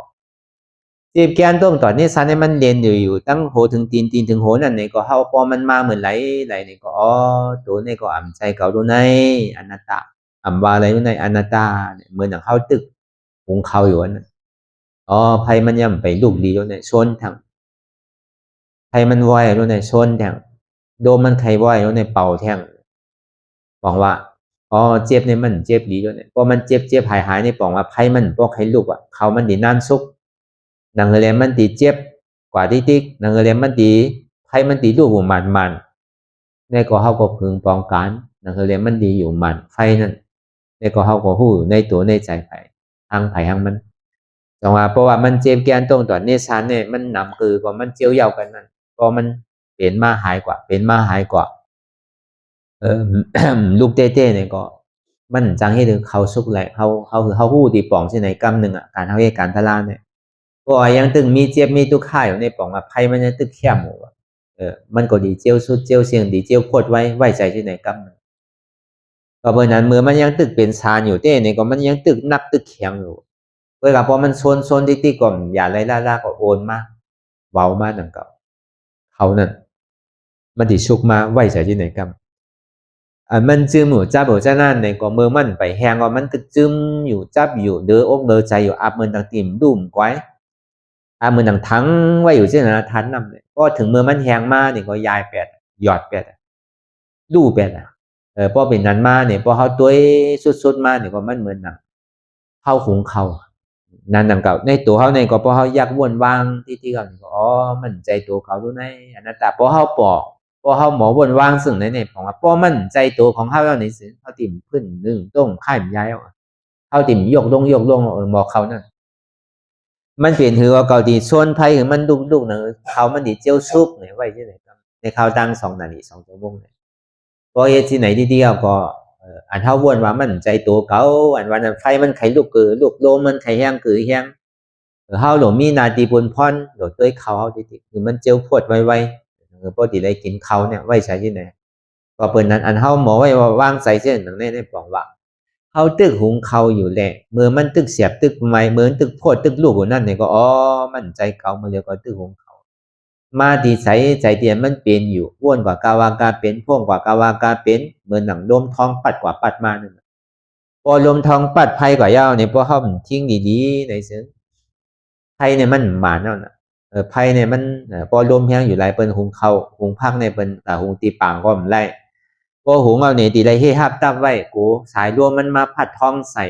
เจ็บแกนต้มตอนนี้ซันให้มันเรียนอยู่ตั้งโหถึงตีนถึงโหนั่นเนี่ยก็เขาพอมันมาเหมือนไหลเนี่ยก็อ๋อตัวเนี่ยก็อ่ำใจเก่าดูในอนัตตาอ่ำว่าอะไรดูในอนัตตาเนี่ยเหมือนอย่างเขาตึกหุงเขาอยู่นั่นอ๋อไพ่มันย่ำไปลูกดีดูในชนทางไพ่มันไหวดูในชนทางโดมมันไขไหวดูในเป่าแทงบอกว่าอ๋อเจ็บเนี่ยมันเจ็บดีด้วยเนี่ยพอมันเจ็บหายในปองว่าไพ่มันพวกให้ลูกอ่ะเขามันดีนั่นซุกนางเรียนมันตีเจ็บกว่าที่ติ๊กนางเรียนมันตีไพ่มันตีลูกอยู่มันในก็เขาก็พึงป้องกันนางเรียนมันดีอยู่มันไฟนั่นในก็เขาก็หู้ในตัวในใจไผ่ทางไผ่ทางมันจังว่าเพราะว่ามันเจ็บแกนตรงตัวนี้ซันเนี่ยมันนำคือก็มันเจียวเยากันนั่นก็มันเป็นมาหายกว่าลูกเต้เนี่ยก็มันจังให้ถึงเขาสุกแหละเขาหู้ตีป่องที่ไหนกำหนึ่งอ่ะการเขาเหตุการทลาเนี่ยก็ยังตึงมีเจ็บมีตุกข่ายอยู่ในป่องว่าไพ่มันยังตึกแคบหมูมันก็ดีเจียวสุดเจียวเสียงดีเจียวโคตรไว้ใจที่ไหนกำหนึ่งก็เพราะนั้นเมื่อมันยังตึกเป็นซานอยู่เต้เนี่ยก็มันยังตึกนับตึกแข็งอยู่เวลาพอมันโซนติ๊กก่อนอย่าไล่ล่าก็โอนมาเบามาดังเก่าเขานั่นมันติชุกมาไว้ใจที่ไหนกำมันจืมหมูจับหมูจ้านั่นในก็มือมันไปแหงก็มันตึกจืมอยู่จับอยู่เดืออกเดือใจอยู่อับมือต่างติ่มดุ่มไว้อับมือต่างทั้งไว้อยู่เช่นนั้นทันนำเลยก็ถึงมือมันแหงมาเนี่ยก็ยายแปดหยอดแปดดูแปดพอเป็นนั้นมาเนี่ยพอเขาตัวสุดมาเนี่ยก็มันเหมือนหนังเข้าหุงเขานั่นดังเก่าในตัวเขาเนี่ยก็พอเขาอยากวนวางที่เขาก็อ๋อมันใจตัวเขาดูในอนัตตาพอเขาปอกพอเขาหมอบนวางซึ่งในเนี่ยของว่าพอมันใจตัวของเขาแล้วในสิ่งเขาติ่มขึ้นหนึ่งต้มข่ายย้ายออกเขาติ่มยกลงหมอเขานั่นมันเปลี่ยนถือว่าเก่าดีส่วนไพ่คือมันดุเนอะเขามันดีเจียวซุปเนี่ยไว้ที่ไหนครับในเขาตั้ง2 นาที2 ชั่วโมงเนี่ยพอเหตุที่ไหนที่เดียวก็อันเท่าวนว่ามันใจตัวเขาอันวันนั้นไฟมันไขลูกโลมันไขแห้งแห้งเขาหลงมีนาตีบุญพรหลงด้วยเขาที่คือมันเจียวพวดไวปกติได้กินเขาเนี่ยไว้ใช้ที่ไหนก็เปิดนั้นอันเฮาหมอไว้ว่าว่างใส่เส้นตรงนี้ได้บอกว่าเฮาตึกหุงเขาอยู่แหละเมื่อมันตึกเสียบตึกไม้เหมือนตึกโพดตึกลูกนั่นเนี่ยก็อ๋อมันใจเขามาเรียกว่าตึกหุงเขามาดีใส่ใจเตียนมันเป็นอยู่ว้วนกว่ากาวากาเป็นพ่วงกว่ากาวากาเป็นเหมือนหนังลมทองปัดกว่าปัดมานั่นพอลมทองปัดไพ่กว่ายาวเนี่ยพอเฮาทิ้งดีๆในซึ่งไพ่เนี่ยมันหมาเนาะไพ่เนี่ยมันพอลมแห้งอยู่หลายเปิ้นหุงเขาหุงพักในเปิ้นหุงตีปางก็มันไล่พอหุงเอาเนี่ยตีได้เฮฮับตับไว้กูสายรวมมันมาพัดท้องใส่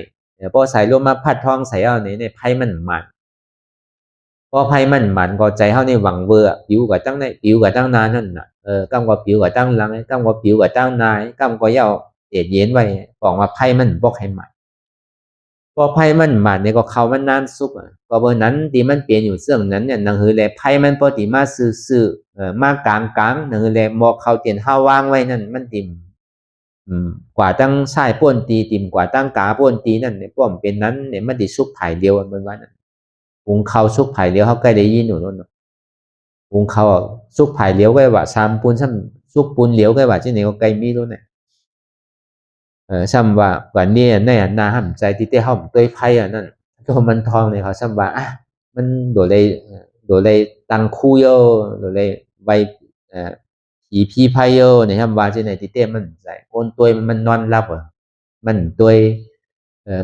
พอสายรวมมาพัดท้องใส่เอาเนี่ยไพ่มันหมันพอไพ่มันหมันก็ใจเฮาในหวังเบื่อผิวกับตั้งในผิวกับตั้งนานนั่นน่ะกำกับผิวกับตั้งหลังกำกับผิวกับตั้งนายกำก็ยาวเย็นไว้บอกว่าไพ่มันบ่ให้หมันพอไพ่มันหมันเนี่ยก็เขามันนานสุกก็เบอร์นั้นที่มันเปลี่ยนอยู่เสื่องนั้นเนี่ยนังหือแลไพ่มันปกติมาซื่อมากลางนังหือแลมอกเขาเตียนห้าวางไว้นั่นมันติ่มกว่าตั้งชายป้วนตีติ่มกว่าตั้งกาป้วนตีนั่นเนี่ยป้อมเป็นนั้นเนี่ยมันติสุกไผ่เดียวมันว่านั่นหุงเขาสุกไผ่เดียวเขาใกล้ได้ยินอยู่นั่นหุงเขาสุกไผ่เดียวก็ว่าซ้ำปูนซ้ำสุกปูนเหลียวก็ว่าที่ไหนก็ใกล้มีรู้เนี่ยซ้ำว่าวันนี้ในนาห้ำใจที่เต้ห้อมตัวไพ่นั่นก็มันทองเนี่ยเขาซ้ำว่ามันโดเลยตังคู่โยโดเลยใบผีพี่ไพ่โยเนี่ยซ้ำว่าที่ไหนที่เต้มันใจโอนตัวมันนอนรับมันตัว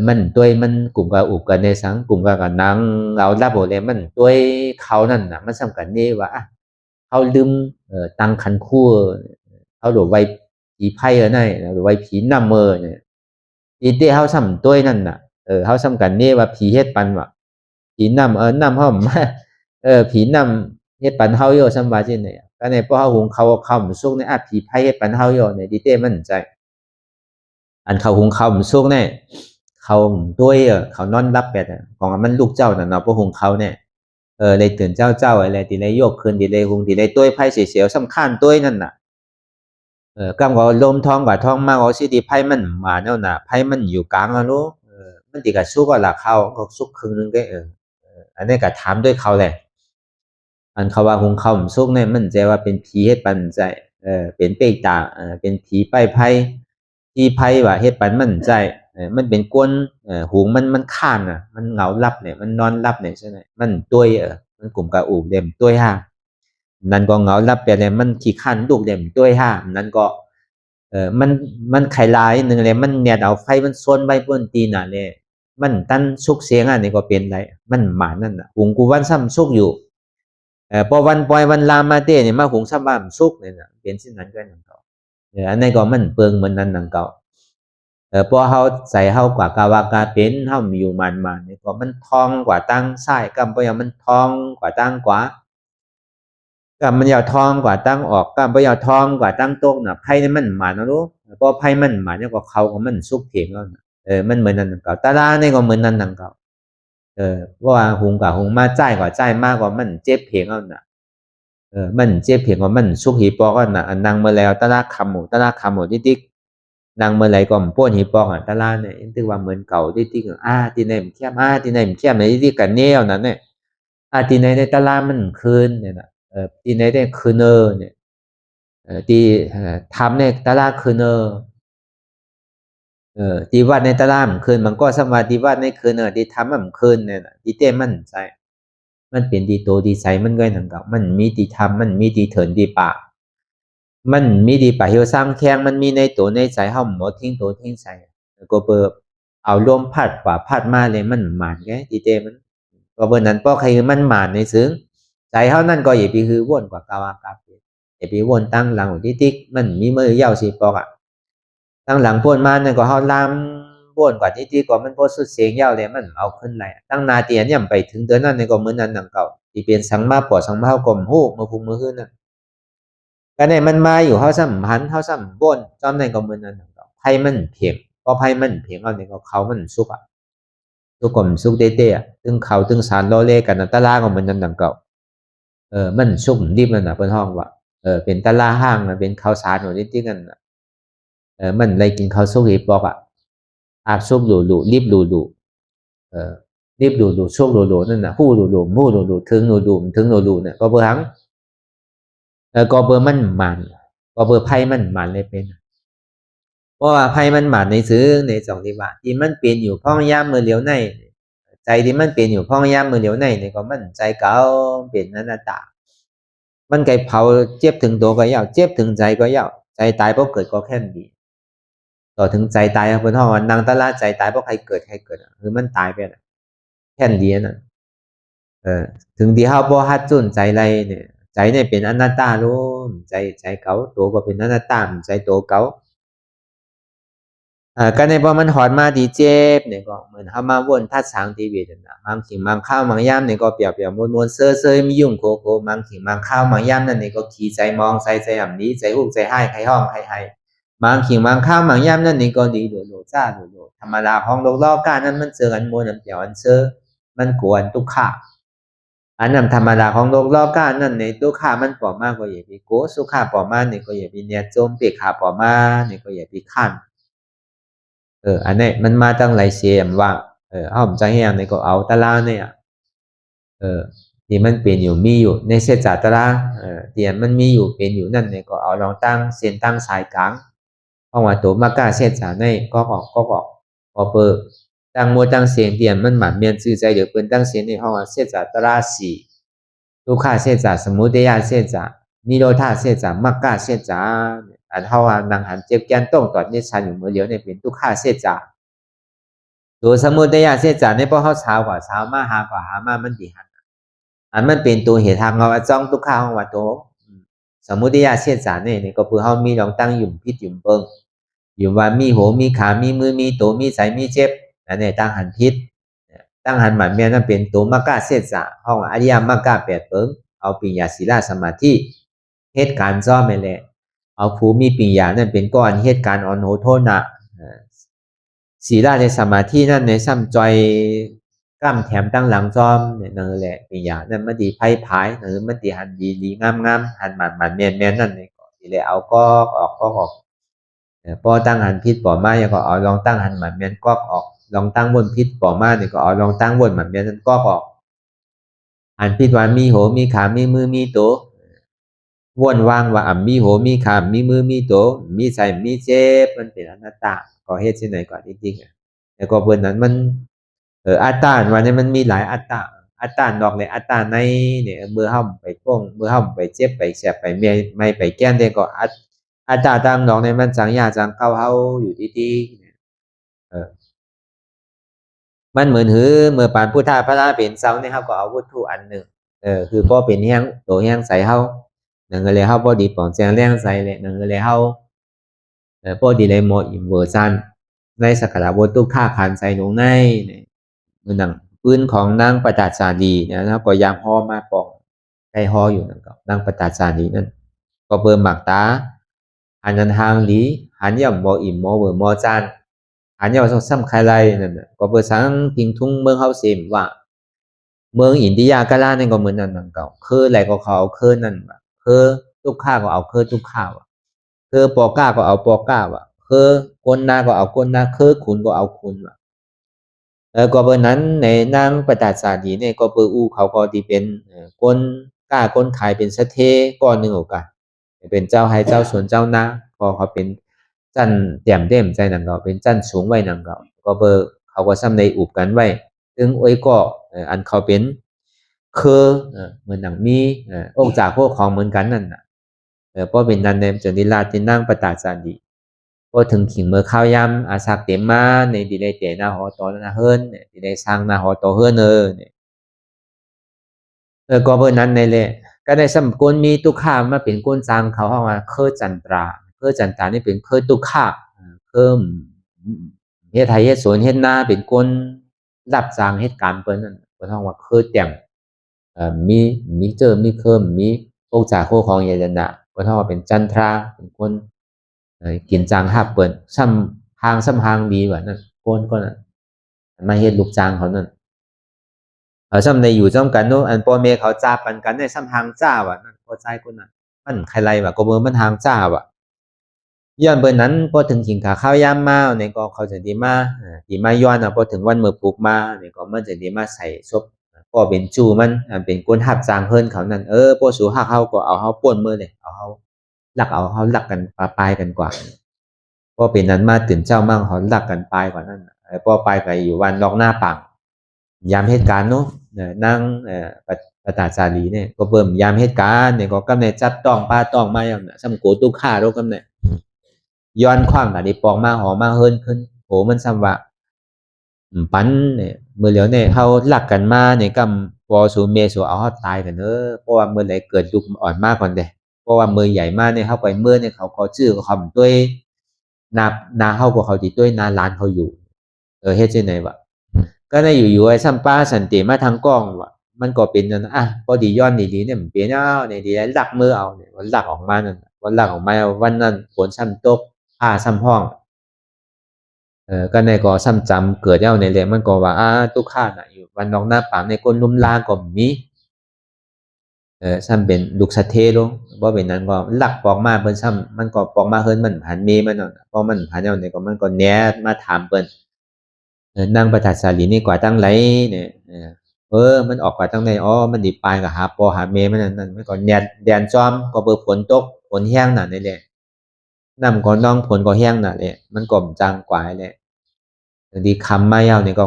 มันกลุ่มกับอุกกันในสังกลุ่มกับนางเรารับบ่เลยมันตัวเขานั่นน่ะมันซ้ำกันนี่ว่าเขาลืมตังคันคู่เขาโดดไว้ผีไพ่นั่นหรือไว้ผีน้ำเมอเนี่ยอีเต้เขาซ้ำตัวนั่นน่ะเขาซ้ำกันนี่ว่าผีเฮ็ดปันว่าผีน้ำน้ำเขาผีน้ำเฮ็ดปันเฮาโยซ้ำว่าที่ไหนก็ในพวกเขาหุงเขามันสุกในผีไพ่เฮ็ดปันเฮาโยเนี่ยอีเต้มันใจอันเขาหุงเขามันสุกเนี่ยเขาด้วยเขานอนรับแปดของมันลูกเจ้าน่ะเนาะพวกหุงเขาเนี่ยเลยตื่นเจ้าอะไรตีเลยโยกคืนตีเลยหุงตีเลยตัวไพ่เสียวสำคัญตัวนั่นน่ะกำก็ลมท้องกับท้องมากเอาสิดีไพ่มันมาเนาะน่ะไพ่มันอยู่กลางอ่ะรู้มันตีกับซุกก็หลักเขาก็ซุกครึ่งนึงก็อันนี้ก็ถามด้วยเขาแหละอันเขาว่าหุงเขาซุกเนี่ยมันใจว่าเป็นผีเฮ็ดปันใจเป็นเปกตาเป็นผีป้ายไพ่ที่ ที่ไพ่ว่าเฮ็ดปันมันใจมันเป็นกวนหูมันข้างมันเหงาลับเนี่ยมันนอนลับเนี่ยใช่ไหมมันตัวมันกลุ่มกะอูเด่มตัวห้านั่นก็เหงาลับแต่เนี่ยมันขี้ขันลูกเด่มตัวห้านั่นก็มันไขลายหนึ่งเลยมันเนี่ยเอาไฟมันซ้นไว้บนตีน่ะเลยมันตั้นสุกเสียงอันนี้ก็เป็นไรมันหมานั่นน่ะหุงกูวันซ้ำสุกอยู่พอวันปล่อยวันลามมาเต้เนี่ยมาหุงซ้ำบ้ามสุกเนี่ยนะเป็นสิ่งนั้นก็นั่นเก่าอันนี้ก็มันเปิงเหมือนนั้นนั่นเก่าพอเขาใส่เขากว่ากาวากาเป็นเขามีอยู่มันเนี่ยก็มันทองกว่าตั้งไส้กำปยังมันทองกว่าตั้งกว่าก็มันยาวทองกว่าตั้งออกก็ไม่ยาวทองกว่าตั้งโต๊ะน่ะไพ่นี่มันหมานะรู้เพราะไพ่มันหมาเนี่ยก็เขาของมันสุกเถียงแล้วมันเหมือนนั่นเก่าตาลาเนี่ยก็เหมือนนั่นเก่าว่าหุงกับหุงมาใจกว่าใจมากกว่ามันเจ็บเพียงแล้วน่ะมันเจ็บเพียงว่ามันสุกหีปอกก็น่ะนางเมื่อแล้วตาลาคำหมูติ๊กนางเมื่อไรก็ป้วนหีปอกตาลาเนี่ยถือว่าเหมือนเก่าติ๊กที่ไหนมันแคบที่ไหนมันแคบในที่กันเนี่ยนั่นเนี่ยที่ไหนในตาลามันคืนเนี่ยนะที่ไหนได้คืนเนี่ยที่ทำในตลาดคืนที่วัดในตลาดคืนมันก็สมาธิวัดในคืนที่ทำมันคืนเนี่ยที่เต้มันใช่มันเป็นดีโตดีใสมันก็นั่นกับมันมีดีทำมันมีดีเถินดีปากมันมีดีปากเหี่ยวสร้างแข้งมันมีในตัวในใจห้องหมดทิ้งตัวทิ้งใส่ก็เปิดเอาลมพัดป่าพัดมาเลยมันหมานแกที่เต้มันก็เบอร์นั้นเพราะใครมันหมานในซึ้งใจเฮานั่นก็อย่าไปคือวนกว่ากาวากาอย่าไปวนตั้งหลังติ๊กมันมีมือยาวสิปอกตั้งหลังพ่นมานั่นก็เฮาลามวนกว่าติ๊กก็มันพอสุดเสียงยาวเลยมันเอาขึ้นไหลตั้งนาเตียนย่ำไปถึงเดือนนั้นนี่ก็เหมือนนั้นดังเก่าที่เป็นสังมาปอดสังมาเฮากลมฮู้มือคุมมือขึ้นนั่นก็เนี่ยมันมาอยู่เฮาซ้ำหันเฮาซ้ำวนจอมนั่นก็เหมือนนั้นดังเก่าไผมันเพียงพอไผมันเพียงเอานี่ก็เขามันสุกทุกคนสุกเต้ๆตึงเขาตึงสารโลเลกันตะลาก็เหมือนนั้นดังเก่ามันสุกดิบนั่นน่ะเพิ่นฮ้องว่าเป็นตะลาห้างน่ะเป็นข้าวสารหนูติ๊กกันน่ะมันเลยกินข้าวสุกหีปอกอาบสุกหลูๆรีบหลูๆรีบหลูๆสุกหลูๆนั่นน่ะฮู้หลูๆมู่หลูๆถึงหลูๆถึงหลูๆเนี่ยก็เบิ่หังก็เบิ่มันมันก็เบิ่ไผมันมันเลยเป็นเพราะว่าไผมันมันในซึ้งใน2ที่ว่าที่มันเป็นอยู่พ้องยามมื้อเหลียวในใจที่มันเป็นอยู่พ้องยามมื้อเหลียวในนี่ก็มันใจเก่าเป็นอนัตตามันไก่เผาเจ็บถึงตัวก็ยาวเจ็บถึงใจก็ยาวใจตายเพราะเกิดก็แค่ดีต่อถึงใจตายเพิ่นฮ้องว่านางตะลาใจตายเพราะใครเกิดคือมันตายไปน่ะแค่ดีน่ะถึงที่เฮาบ่ฮัดจุนใจไรเนี่ยใจเนี่ยเป็นอนัตตารู้ใจเก่าตัวก็เป็นอนัตตาใจตัวเก่าก็ในพอมันหอดมาที่เจ็บเนี่ยก็เหมือนเฮามาวนทัดสางทีวีนั่นน่ะบางขิงบางข้าวบางยามเนี่ยก็เปรียบๆมวนๆเซ่อๆมียุ่งโคบางขิงบางข้าวบางยามนั่นนี่ก็ขี้ใจมองใจหำนี้ใจอุกใจให้ใครห้องใครให้บางขิงบางข้าวบางยามนั่นนี่ก็ดีโลจ้าโลธรรมดาของโลกรอบการนั้นมันเจอกันมวนอันเดียวอันเซ่อมันกวนทุกข์อันนั้นธรรมดาของโลกรอบการนั้นในทุกข์มันปอมากก็อย่าไปโกสุขปอมานี่ก็อย่าไปเนี่ยโจมเปกขาปอมานี่ก็อย่าไปคั่นอันนี้มันมาตั้งหลายเสียมว่าเฮาใจแห้งนี่ก็เอาตะลาเนี่ยที่มันเป็นอยู่มีอยู่ในเศษจากตะลาที่มันมีอยู่เป็นอยู่นั่นนี่ก็เอาลองตั้งเส้นตั้งสายกลางเพราะว่าตัวมากาเศษจากในก็ออกพอเปิดตั้งมัวตั้งเสียงที่มันหมันเมียนซื่อใจเดี๋ยวเปิ้นตั้งเสียงในห้องว่าเศษจากตะลา4ทุกขาเศษจากสมุทัยเศษจากนิโรธาเศษจากมรรคเศษจากอันเฮาว่านางหันเจ็บแกนต้องตอดนิชันอยู่มื้อเดียวเนี่ยเป็นทุกขาเศษจากตัวสมุทัยเศษจากในพอเฮาสาวกว่าสาวมาหากว่าหามามันสิหันอันมันเป็นตัวเหตุทางเฮาจ้องทุกขาของว่าตัวสมุทัยเศษจากนี่ก็คือเฮามีลองตั้งยุ่มพิษยุ่มเปิงอยู่ว่ามีหูมีขามีมือมีตัวมีใจมีเจ็บอันนี้ตั้งหันพิษตั้งหันหมันแม่นนั่นเป็นตัวมรรคเศษจากห้องอริยมรรค8เปิงเอาปัญญาศีลสมาธิเหตุการณ์ซ้อมแม่นแหละเอาภูมิปัญญานั่นเป็นก้อนเหตุการณ์อ่อนโหโทนะศีลในสมาธินั่นในซ้ำจอยกล้ำแถมตั้งหลังจอมเนี่ยนั่นแหละปัญญานั่นมันดีไพ่ผายหรือมันดีหันดีงามหันหมันแม่นนั่นนี่ก็สิเลยเอาก็ออกพอตั้งหันพิษป่อมาอย่างก็เอาลองตั้งหันหมันแม่นก็ออกลองตั้งวนพิษป่อมาเนี่ยก็เอาลองตั้งวนหมันแม่นนั่นก็ออกหันพิษว่ามีหูมีขามีมือมีตัว วนว่างว่ามีโหมีขามีมือมีโตมีใส่มีเจ็บมันเป็นอนัตตาก็เฮ็ดที่ไหนก่อนจริงๆแต่ก็เบิ่นนั้นมันอัตตาว่าเนี่ยมันมีหลายอัตตาอัตตานอกเลยอัตตาในเนี่ยเมื่อเฮาไปป้องเมื่อเฮาไปเจ็บไปแสบไปเมียไม่ไปแก้นได้ก็อัตตาตามนอกเนี่ยมันจังยาจังเก่าเฮาอยู่ดีๆมันเหมือนหือเมื่อปานพุทธาพระราเป็นเสาเนี่ยเฮาก็เอาวัตถุอันหนึ่งคือบ่เป็นแฮงโตแฮงใส่เฮานั่นก็เลยเฮาบ่ดีปองแจงแรงใส่เลยนั่นก็เลยเฮาบ่ดีเลยหมออิมเวอร์ซันในสักการะวัตถุค่าขันใส่ลงในเนี่ยมื้อนั้นปืนของนางประจักษ์สาลีเนี่ยนะครับก็ยามห่อมาปองใส่ห่ออยู่นั่นก็นางประจักษ์สาลีนั่นก็เบิ่มหมักตาหันนันทางหลีหันย่อมบ่อิ่มบ่เบิ่มบ่จานหันย่อมซ้ำใครไรนั่นน่ะก็เบิ่สังพิงทุ่งเมืองเฮาเสมว่าเมืองอินเดียกะลานั่นก็เหมือนนั้นนั่นก็คืออะไรก็เขาเอาคือนั่นว่าคือทุกข้าก็เอาคือทุกข้าว่ะคือปอก้าก็เอาปอก้าว่ะคือคนนาก็เอาคนนาคือขุนก็เอาขุนว่ะก็เบอร์นั้นในนางประจักษ์สาลีเนี่ยก็เบอร์อู้เขาก็ที่เป็นคนกล้าคนขายเป็นสะเทก้อนหนึ่งออกกันเป็นเจ้าให้เจ้าสวนเจ้านาพอเขาเป็นจันเตี่ยมเด่มใจนังก็เป็นจันสูงไว้นังก็เบอร์เขาก็ซ้ำในอุบกันไว้ซึ่งโอ้ยก็อันเขาเป็นคือเหมือนหนังมีองค์จากพวกของเหมือนกันนั่นน่ะเพราะเป็นนันเนมจนิลาที่นั่งประจักษ์สาลีพอถึงขิงเมื่อข้าวยำอาศักเต็มมาในดีได้เตะหน้าหอตอนาเฮิรนดีได้สร้างหน้าหอตอเฮิรนเนี่ยก็เบอร์นั้นในเลยก็ได้สำกุลมีตุข้ามาเป็นกุลจางเขาเข้ามาเคอจันตราเคอจันตรานี่เป็นเคอตุข้าเพิ่มเฮ็ดไทยเฮ็ดสวนเฮ็ดนาเป็นกุลรับจางเฮ็ดการเปิ้นนั่นก็ท้องว่าเคอเต็มมีเจอมีเคิมมีโอกจากโคของเยดนะก็ท้องว่าเป็นจันทราเป็นคนกินจางหับเปิ้นซ้ำหางดีกว่านั่นคนก็นั่นมาเฮ็ดลูกจางเขานั่นซ้ำในอยู่จ้องกันโน้อันพ่อแม่เขาจ้าปันกันในซ้ำหางจ้าว่ะนั่นพอใจคนนั้นมันใครไรว่ะก็เบอร์มันหางจ้าว่ะย้อนเบอร์นั้นพอถึงขิงขาข้าวยามมาเนี่ยก็เขาจะดีมาย้อนพอถึงวันเมื่อปลูกมาเนี่ยก็มันจะดีมาใส่ซบก็เป็นจูมันเป็นก้นหับจางเฮิรนเขานั่นพอสู่หักเขาก็เอาเขาป่วนมือเลยเอาเขาหลักกันปลายกันกว่าพอเป็นนั้นมาตื่นเจ้ามั่งเขาหลักกันปลายกว่านั้นพอปลายก็อยู่วันนอกหน้าปังยามเหตุการณ์เนาะนั่งประตาจารีเนี่ยก็เบิ่มยามเหตุการณ์เนี่ยก็กำเนิดจับต้องป้าต้องมาอย่างน่ะซ้ำโกตุกฆ่าโรคกำเนิดย้อนขว้างอันนี้ปองมาหอมาเฮิรนขึ้นโหมันซ้ำว่าปันเนี่ยเมื่อเหลียวเนี่ยเขาหลักกันมาเนี่ยกำพอสูเมสูเอาเขาตายกันเพราะว่าเมื่อไหร่เกิดลูกอ่อนมากก่อนเด้เพราะว่ามือใหญ่มากเนี่ยเขาไปเมื่อเนี่ยเขาชื่อเขาด้วยนาเขาก็เขาติดด้วยนาล้านเขาอยู่เฮ็ดจังได๋วะก็ได้อยู่ๆไอ้ซ้ำป้าสันติมาทางกล้องว่ะมันก็เป็นนั่นพอดีย้อนดีๆเนี่ยมันเป็นเนี่ยดีหลักมือเอาเนี่ยวันหลักออกมานั่นวันหลักออกมาวันนั้นฝนซ้ำตกผ้าซ้ำห้องก็ในก็ซ้ำจำเกิดในแหละมันก็ว่าตุกข้าน่ะอยู่วันนอกหน้าปางในคนลุ่มลาก็มีซ้ำเป็นลูกสะเทลงบ่เป็นนั้นก็หลักปอกมาเพิ่นซ้ำมันก็ปอกมาเฮิรนมันผันเมมันเนาะพอมันผันเนี่ยก็มันก็แหนมาถามเพิ่นนางประจักษ์สาลีนี่กว่าตั้งไรเนี่ยมันออกกว่าตั้งไหนมันดีปลายกับหาปอหาเมมันนั่นมันก็แดนจอมก็เปิดฝนตกฝนแห้งน่ะนี่แหละน้ำก็น้องฝนก็แห้งน่ะแหละมันก็จางกว่าแหละดีคำมาเยาเนี่ยก็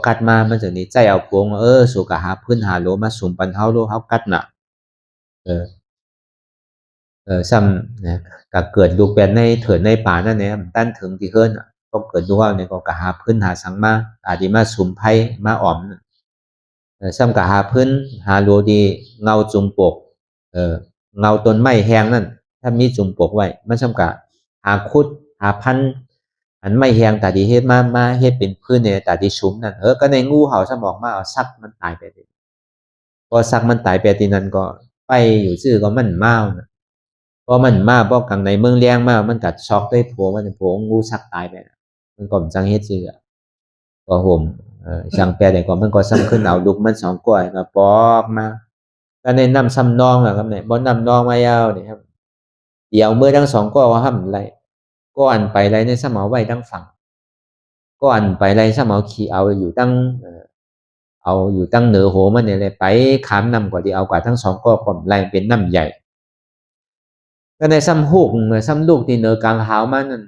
กัดมามันจะนี่ใจเอาพวงสู่กะหาพื้นหาโลมาสุ่มปันเฮาโลเฮากัดน่ะซ้ำนะก็เกิดลูกเป็นในเถิดในป่านั่นแหละตั้นถึงที่เฮิรนก็เกิดดูว่าเนี่ยก็หาพื้นหาสังมาอาดีมาสุ่มไพ่มาอ่อมซ้ำกับหาพื้นหาโลดีเงาจุ่มปกเงาต้นไม้แห้งนั่นถ้ามีจุ่มปกไว้มันซ้ำกับหาคุดหาพันอันไม้แห้งแต่ดีเฮ็ดมาเฮ็ดเป็นพื้นเนี่ยแต่ดีชุ่มนั่นก็ในงูเห่าสมองมาเอาซักมันตายไปเลยพอซักมันตายไปทีนั้นก็ไปอยู่ซื่อก็มันเมาพอมันมาพอกลางในเมืองเลี้ยงมามันกัดช็อกด้วยโผมันโผงูซักตายไปมันก็จังเฮ็ดซื่อก็ห่มจังแปลได้ก็มันก็ซ้ำขึ้นเอาลูกมัน2ก้อยก็ปอกมาก็ในนำซ้ำนองครับเนี่ยบ่นำนองมายาวนี่ครับเดี๋ยวเมื่อทั้ง2ก้อว่าห้ำไรก็อันไปไรในสมอไว้ทั้งฝั่งก็อันไปไรสมอขี่เอาอยู่ตั้งเหนือโหมันเนี่ยเลยไปขามนำกว่าที่เอากว่าทั้ง2ก้อก่อนไรเป็นน้ำใหญ่ ก็ในซ้ำฮูกเหมือนซ้ำลูกที่เนื้อกลางหาวมันนั่น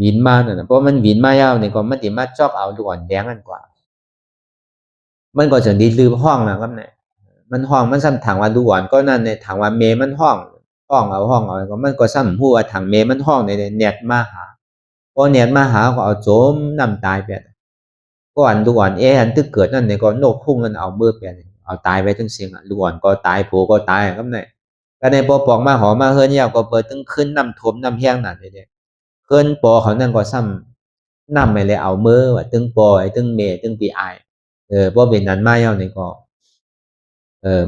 วินมานั่นเพราะมันวินมายาวเนี่ยก็มันติมาจอกเอาลูกอ่อนแดงกันกว่ามันก็จะดีลืมห้องนะครับเนี่ยมันห้องมันซ้ำถังว่าลูกอ่อนก็นั่นในถังว่าเมมันห้องเอาก็มันก็ซ้ำฮู้ว่าถังเมมันห้องในเน็ตมาหาพอเน็ตมาหาก็เอาโจมน้ำตายไปก็อันลูกอ่อนอันตึกเกิดนั่นเนี่ยก็โนกพุ่งกันเอามือไปเอาตายไปทั้งเสียงลูกอ่อนก็ตายผัวก็ตายครับเนี่ยก็ในปอปอกมาหอมาเฮือนยาวก็เปิดตึ้งขึ้นน้ำถมน้ำแห้งนั่นเลยเฮือนปอเขานั่นก็ซ้ำน้ำไม่เลยเอามือว่าตึ้งปอไอ้ตึ้งเมตึ้งปีไอเพราะเป็นนั้นมายาวเนี่ยก็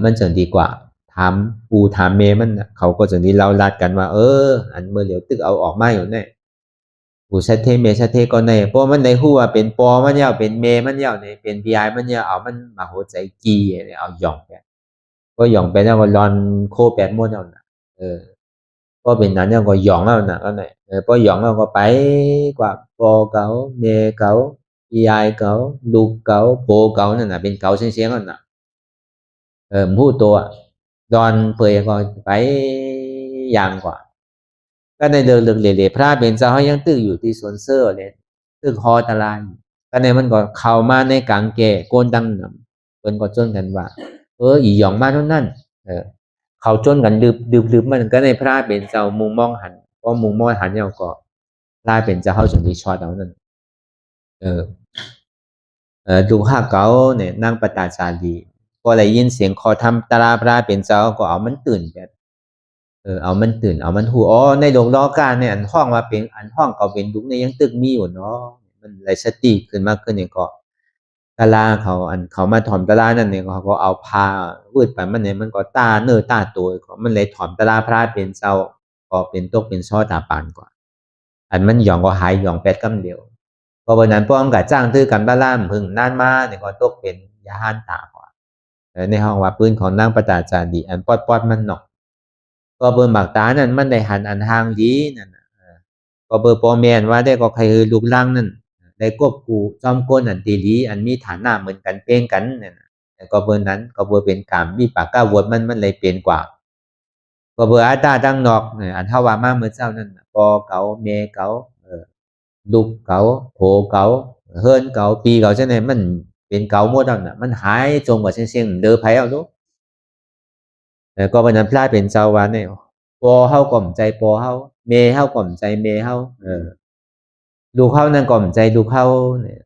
มันจะดีกว่าถามปูถามเมมันเขาก็จะดีเล่าลัดกันว่าอันเมื่อเหลียวตึกเอาออกมาอยู่เนี่ยปูชัดเทเมชัดเทก็ในเพราะมันในหัวเป็นปอมันยาวเป็นเมมันยาวเนี่ยเป็นปีไอมันยาวเอามันมาหัวใจกีเนี่ยเอาหย่องไปก็หย่องไปแล้วก็รอนโคแปดม้วนเอานะก็เป็นนั้นยังก็หยองเอานะก็ไหนพอหยองเอาก็ไปกว่าปอเก๋าเมเก๋ายายเก๋าลูกเก๋าโผเก๋านั่นน่ะเป็นเก๋าเสียงๆนั่นน่ะผู้ตัวดอนเปยก็ไปอย่างกว่าก็ในเดินเลือกเหล่พระเป็นเจ้าเขายังตื้ออยู่ที่สวนเสื้อเลยตื้อคอตะลายก็ในมันก็เข้ามาในกลางแก่โกนดังนำเพิ่นก็จนกันว่าอีหยองมาเท่านั้นเขาจนกันดืบมันก็ในพระเป็นเจ้ามุงมองหันเพราะมุงมองหันเนี่ยก็พระเป็นเจ้าเขาจนที่ช็อตเอานั่นดูข้าเก๋าเนี่ยนั่งประตาจารีก็เลยยินเสียงคอทำตาลาพระเป็นเจ้าก็เอามันตื่นแบบเอามันตื่นเอามันหูในดวงล้อการเนี่ยอันห้องมาเป็นอันห้องเขาเป็นดุกเนี่ยยังตึกมีอยู่เนาะมันไรสติขึ้นมากขึ้นเนี่ยก็ตาลาเขาอันเขามาถอมตาลานั่นเนี่ยเขาก็เอาพาวืดไปมันเนี่ยมันก็ตาเนื้อตาตัวก็มันเลยถอมตาลาพระเป็นเจ้าก็เป็นตกเป็นช่อตาปานกว่าอันมันหย่องก็หายหย่องแปดกำเดียวพอวันนั้นป้อมกับจ้างตื้อกันบ้าล่ามพึ่งนานมาเนี่ยก็ตกเป็นยาห้านตากว่าในห้องว่าปืนของนางประตาจารย์ดีอันปอดมันหนอกก็เบอร์หมักตานั่นมันได้หันอันทางดีนั่นก็เบอร์ปอแมนว่าได้ก็ใครลูกล่างนั่นได้กบกูจอมก้นอันตีลีอันมีฐานะเหมือนกันเป้งกันเนี่ยก็เบอร์นั้นก็เบอร์เป็นกามมีปากก้าวดมันเลยเปลี่ยนกว่าก็เบอร์อาตาดังนอกอันเท่าว่ามาเมื่อเจ้านั่นปอเก๋าเมเก๋าลูกเก๋าโผเก๋าเฮิรนเก๋าปีเก๋าใช่ไหมมันเป็นเก๋าหมดแล้วน่ะมันหายจงกว่าเสียงเดือไผ่เอาลูกก็วันนั้นพลาดเป็นเจ้าวันเนี่ยปอเฮาก่อมใจปอเฮาเมเฮาก่อมใจเมเฮาลูกเฮานั่นก่อมใจลูกเฮาเนี่ย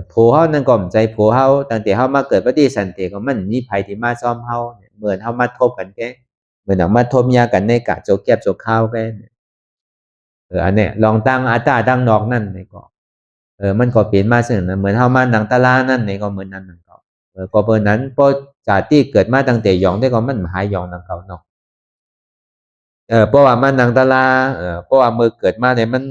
โผเฮานั่นก่อมใจโผเฮาตั้งแต่เฮามาเกิดปฏิสันติก็มันนี่ไผที่มาซ้อมเฮาเหมือนเฮามาทบกันแก่เหมือนเอามาทบยากันในกะโจกแก็บโจกข้าวแก่อันเนี้ยลองตั้งอาตาตั้งนอกนั่นนี่ก็มันก็เปลี่ยนมาซึ่งนะเหมือนเฮามาหนังตะลานั่นนี่ก็เหมือนนั้นนั่นก็ก็เบอร์นั้นพอจากที่เกิดมาตั้งแต่หยองได้ก็มันหายหยองนังเก่าเนาะเพราะว่ามันหนังตะลาเพราะว่าเมื่อเกิดมาเนี่ยมัน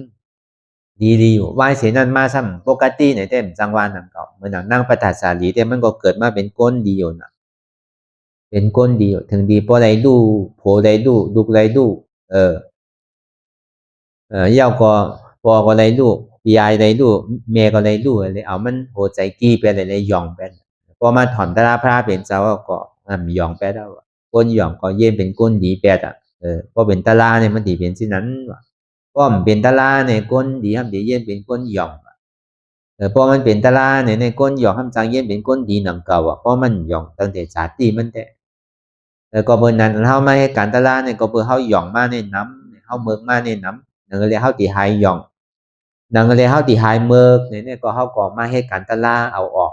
ดีอยู่วายเสียนั่นมาซ้ำปกติเนี่ยเต็มจังหวะนังเก่าเหมือนหนังนั่งประทัดสาลีแต่มันก็เกิดมาเป็นก้นดีอยู่นะเป็นก้นดีอยู่ถึงดีเพราะไรดูโผไรดูลูกไรดูเย้าก็ปอก็ไรลูกปีไอไรลูกเมก็ไรลูกอะไรเอามันโหใจกี้ไปอะไรหย่องไปพอมาถอนตาพระเป็นเจ้าก็หย่องไปแล้วก้นหย่องก็เย็นเป็นก้นดีแปดพอเป็นตาลาเนี่ยมันดีเป็นที่นั้นก็มันเป็นตาลาเนี่ยก้นดีครับดีเย็นเป็นก้นหย่องพอมันเป็นตาลาเนี่ยในก้นหย่องห้ามจางเย็นเป็นก้นดีหนังเก่าเพราะมันหย่องตั้งแต่ชาติมันแต่ก็เบอร์นั้นเขาไม่ให้การตาลาเนี่ยก็เบอร์เขาหย่องมาในน้ำเขาเมือกมาในน้ำนังเลยเขาตีหายหย่องนังเลยเขาตีหายเมือกเนี่ยก็เขาก่อมาให้การตาลาเอาออก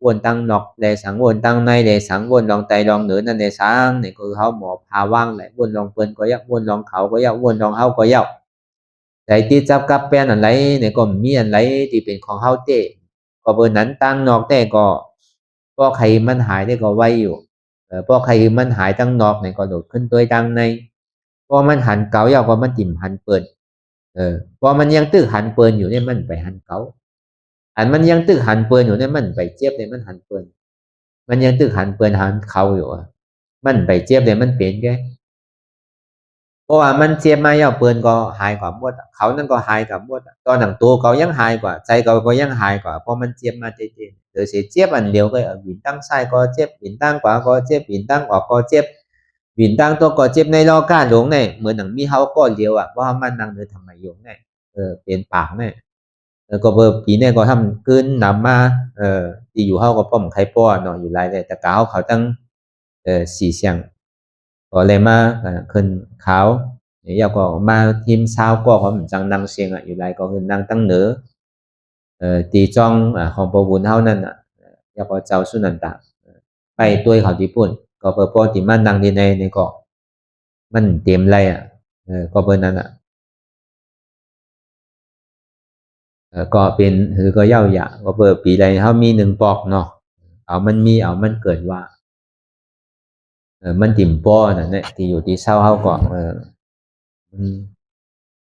วนตั้งนอกเลยสังวนตั้งในเลยสังวนลองไตลองเหนือนั่นเลยสังเนี่ยคือเขาหมอพาว่างเลยวนลองเปิ้นก็ยักวนลองเขาก็ยักวนลองเขาก็ยักใจที่จับกับแป้นอะไรเนี่ยก็มีอะไรที่เป็นของเขาเต้ก็เบอร์นั้นตั้งนอกแต่ก็ใครมันหายได้ก็ไว้อยู่เพราะใครมันหายตั้งนอกเนี่ยก็โดดขึ้นตัวตั้งในเพราะมันหันเก่าอยากว่ามันติ่มหันเปิดพอมันยังตึกหันเปินอยู่เนี่ยมันไปหันเก่าอันมันยังตึกหันเปินอยู่เนี่ยมันไปเจ็บเลยมันหันเปินมันยังตึกหันเปินหันเขาอยู่มันไปเจ็บเลยมันเปลี่ยนแกเพราะว่ามันเจ็บมาเยาเปินก็หายกว่าหมดเขานั่นก็หายกับหมดตอนหนังตัวเขายังหายกว่าใจเขาก็ยังหายกว่าเพราะมันเจ็บมาเจ็บเดี๋ยวเสียเจ็บอันเดียวก็บินตั้งไส้ก็เจ็บบินตั้งขวาก็เจ็บบินตั้งออกก็เจ็บ วินตั้งตัวก่อเจ็บในรอก้าหลงเนี่ยเหมือนหนังมีเฮาก้อนเดียวอ่ะว่ามันนั่งเดินทำไมยงเนี่ยเป็นปากเนี่ยก็เบอร์ปีเนี่ยก็ทำขึ้นนำมาที่อยู่เฮาก็ป้อมไข่ป้อเนาะอยู่ไรเลยแต่กาวเขาตั้งสี่เสียงก็เลยมาขึ้นเขาเนี่ยก็มาทีมเช้าก็เขาเหมือนจังนั่งเสียงอ่ะอยู่ไรก็คือนั่งตั้งเหนือตีจ้องของประวุนเฮานั่นอ่ะแล้วก็เจ้าสุนันตาไปตัวเขาที่ปุ่นก็เปิดปอติมันนั่งดีในเกาะมันเต็มไรอ่ะก็เปิดนั้นอ่ะก็เป็นคือก็เย่าหยาก็เปิดปีไรเขามีหนึ่งปอกเนาะเอามันเกิดว่ามันติ่มป้อนั่นแหละที่อยู่ที่เศร้าเขาก็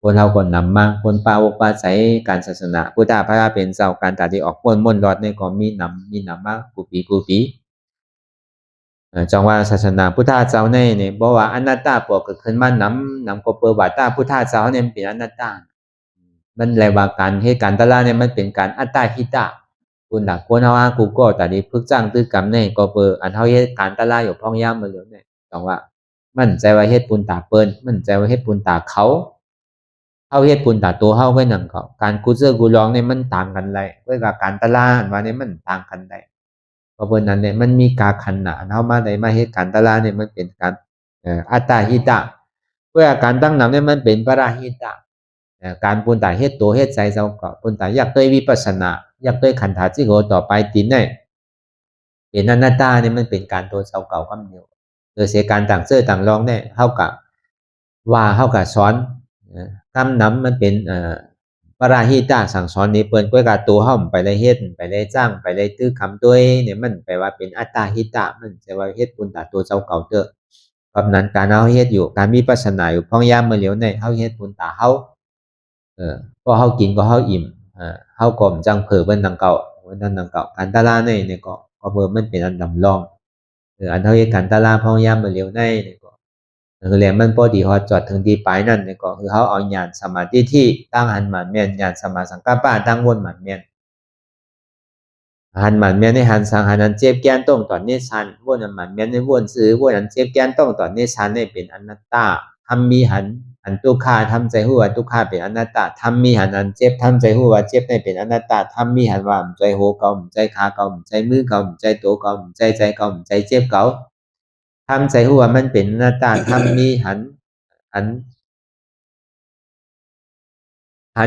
คนเราคนนำมาคนปาวกปาใช้การศาสนาพุทธะพระเป็นเจ้าการตัดที่ออกม่นรอดในก็มีนำมากูปีจังว่าศาสนาพุทธะเจ้าเนี่ยบอกว่าอนัตตาปกเกิดขึ้นมานำก็เปิดว่าตาพุทธะเจ้าเนี่ยเป็นอนัตตามันแลว่าการเหตุการณ์ตะลาเนี่ยมันเป็นการอัตตาหิตะคุณหลักคนเฮากูก็แต่นี้พึกจ้างตื้อกรรมเนี่ยก็เปิดอันเฮาเหตุการณ์ตะลาอยู่พ้องย่ำมาเหลือเนี่ยจังว่ามันใจว่าเหตุปุญตาเปิ้นมันใจว่าเหตุปุญตาเขาเฮาเหตุปุญตาตัวเฮาไว้นั่นก็การกูเจอกูร้องเนี่ยมันต่างกันไรเว้ยกับการตะลาอันว่าเนี่ยมันต่างกันได้เพราะเพิ่นนั้นเนี่ยมันมีกาขันธ์เฮามาได้มาเหตุการณ์ตะลาเนี่ยมันเป็นการอัตตาหิตะเพื่อการตั้งนำเนี่ยมันเป็นปราหิตะการปุญตาเหตุตัวเหตุใจเจ้าก็ปุญตาอยากด้วยวิปัสสนาอยากด้วยขันธาจิโกต่อไปตินเนี่ยเป็นอนัตตาเนี่ยมันเป็นการตัวเจ้าเก่าคำเดียวโดยเสียการต่างเสื้อต่างรองเนี่ยเท่ากับว่าเท่ากับสอนคำนำมันเป็นปราหิตาสั่งสอนนี้เปิ้นก้วยกับตัวห้อมไปได้เฮ็ดไปได้จ้างไปได้ตื้อคำด้วยเนี่ยมันแปลว่าเป็นอัตตาหิตะมันจะว่าเฮ็ดปุญตาตัวเจ้าเก่าเตอะเพราะนั้นการเอาเฮ็ดอยู่การมีปัสนาอยู่พ้องยามเมื่อเหลียวในเฮาเฮ็ดปุญตาเฮาก็เฮากินก็เฮาอิ่มเฮาก็มจังเผอเบิ่นดังเก่าการตลาดในก็เบิ่มันเป็นอันดำรองอันเฮาเฮ็ดการตลาดพ้องยามเมื่อเหลียวในก็คือแหลมมันพอดีฮอดจอดถึงที่ปลายนั่นก็คือเฮาเอาญาณสมาธิที่ตั้งหันหมั่นแม่นญาณสมาสังกัปปะตั้งวนหมั่นแม่นหันหมั่นแม่นในหันสังหันนั้นเจ็บแก้นต้องตอนนี้ชันวนอันหมั่นแม่นในวนซื้อวนอันเจ็บแก้นต้องตอนนี้ชันเป็นอนัตตาทำมีหันอันทุกขาทำใจหัวทุกขาเป็นอนัตตาทำมีหันอันเจ็บทำใจหัวเจ็บในเป็นอนัตตาทำมีหันว่าใจโหเก่าใจขาเก่าใจมือเก่าใจโตเก่าใจเก่าใจเจ็บเก่าทำใจหัวมันเป็นอนัตตาทำมีหั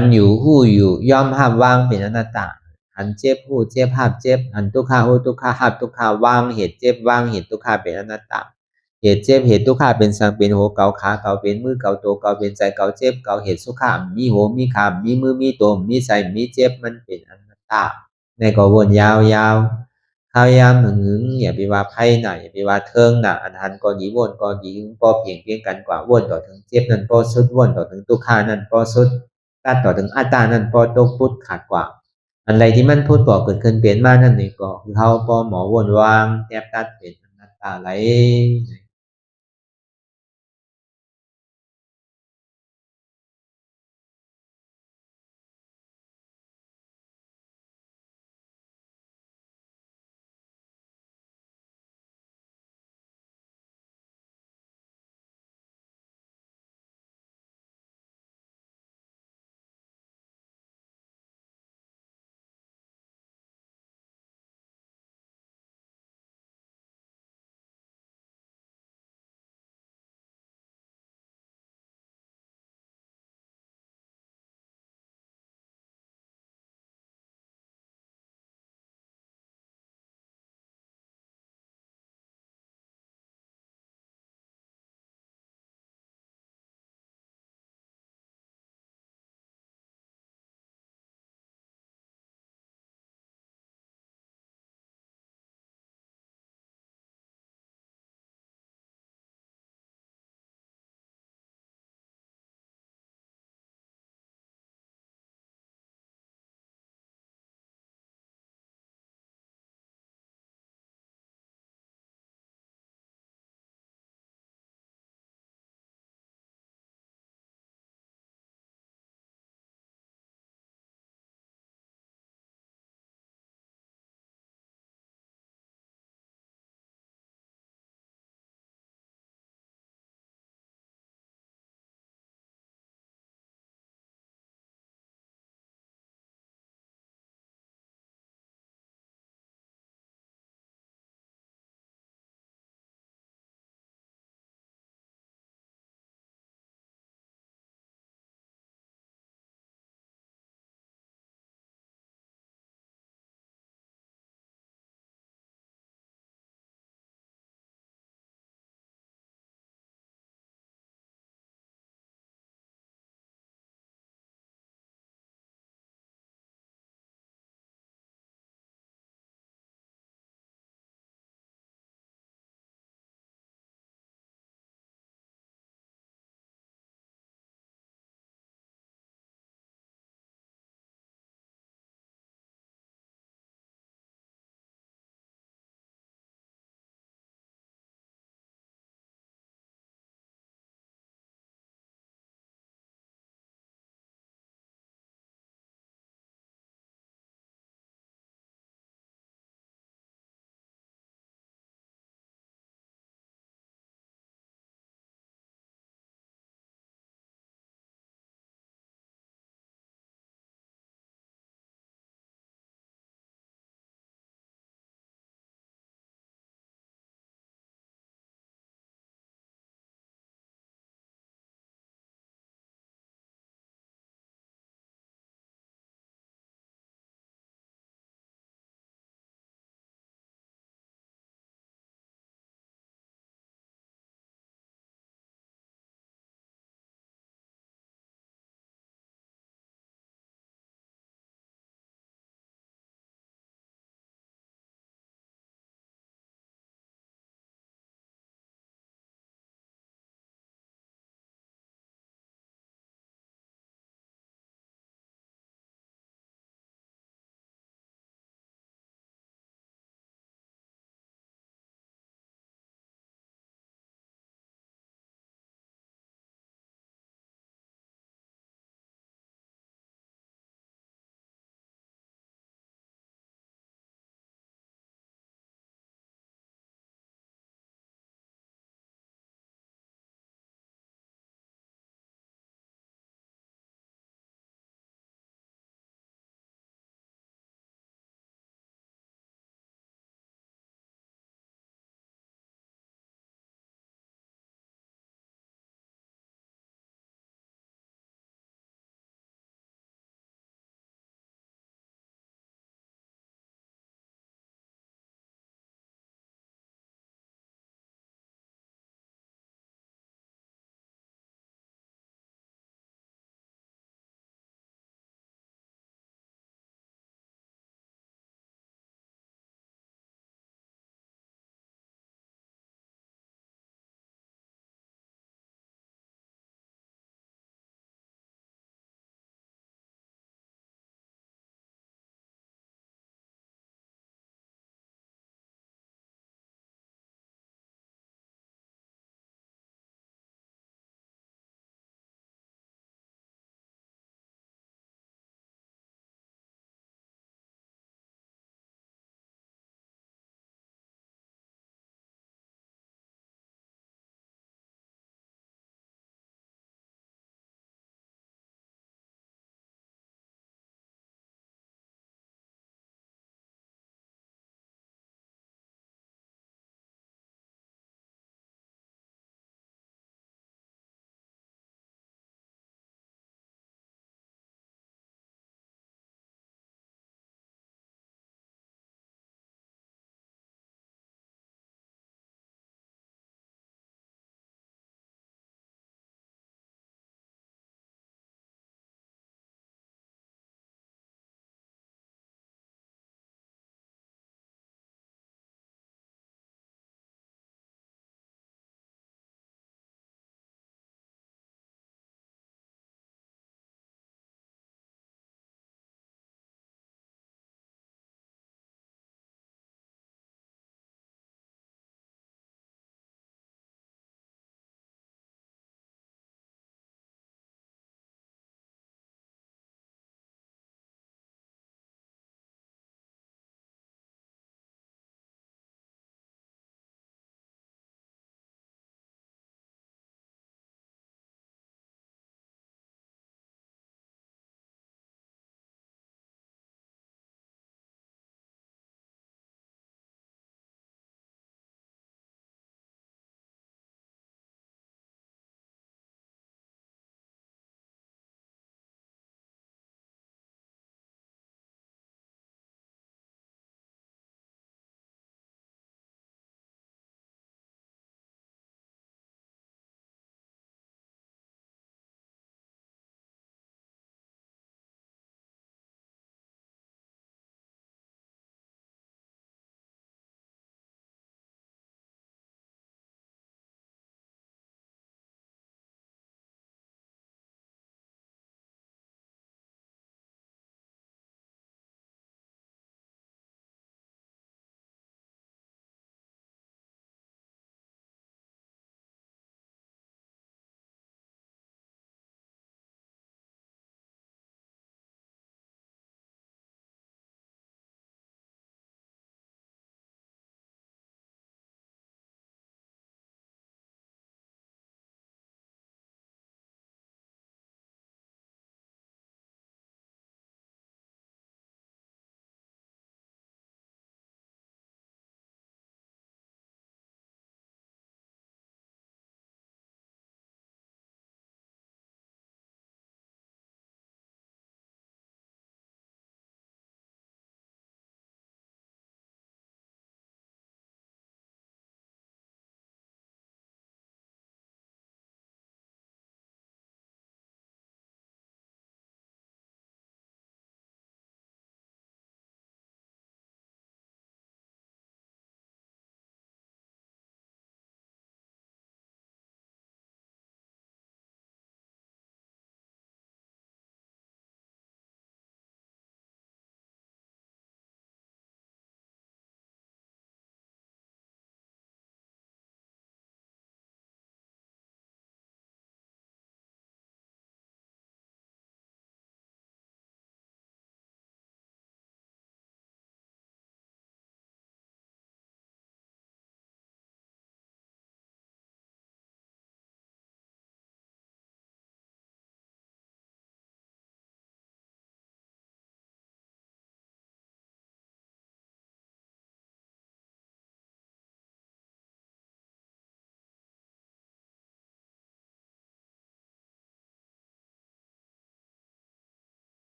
นอยู่หู้อยู่ย่อมห้ามวางเป็นอนัตตาหันเจ็บหู้เจ็บห้ามเจ็บหันทุกขาหู้ทุกขาห้ามทุกขาวางเหตุเจ็บวางเหตุทุกขาเป็นอนัตตาเหตุเจ็บเหตุทุกขาเป็นสังเป็นโหเก่าขาเก่าเป็นมือเก่าตัวเก่าเป็นใจเก่าเจ็บเก่าเหตุสุขามีโหมีขามมีมือมีตัวมีใจมีเจ็บมันเป็นอนัตตาในก็วนยาวข้าวยามหึงอย่าไปว่าไพ่หน่ะอย่าไปว่าเทิงหน่ะอันหันก็หยีวนก็หยีก็เพียงกันกว่าวนต่อถึงเจ็บนั่นก็สุดวนต่อถึงทุกขานั่นก็สุดตัดต่อถึงอัตตานั่นพอตกพุทธขาดกว่าอะไรที่มันพูดบอกเกิดขึ้นเปลี่ยนมานั่นนี่ก็คือเขาพอหมอวนวางแทบตัดเป็นอนัตตาไหล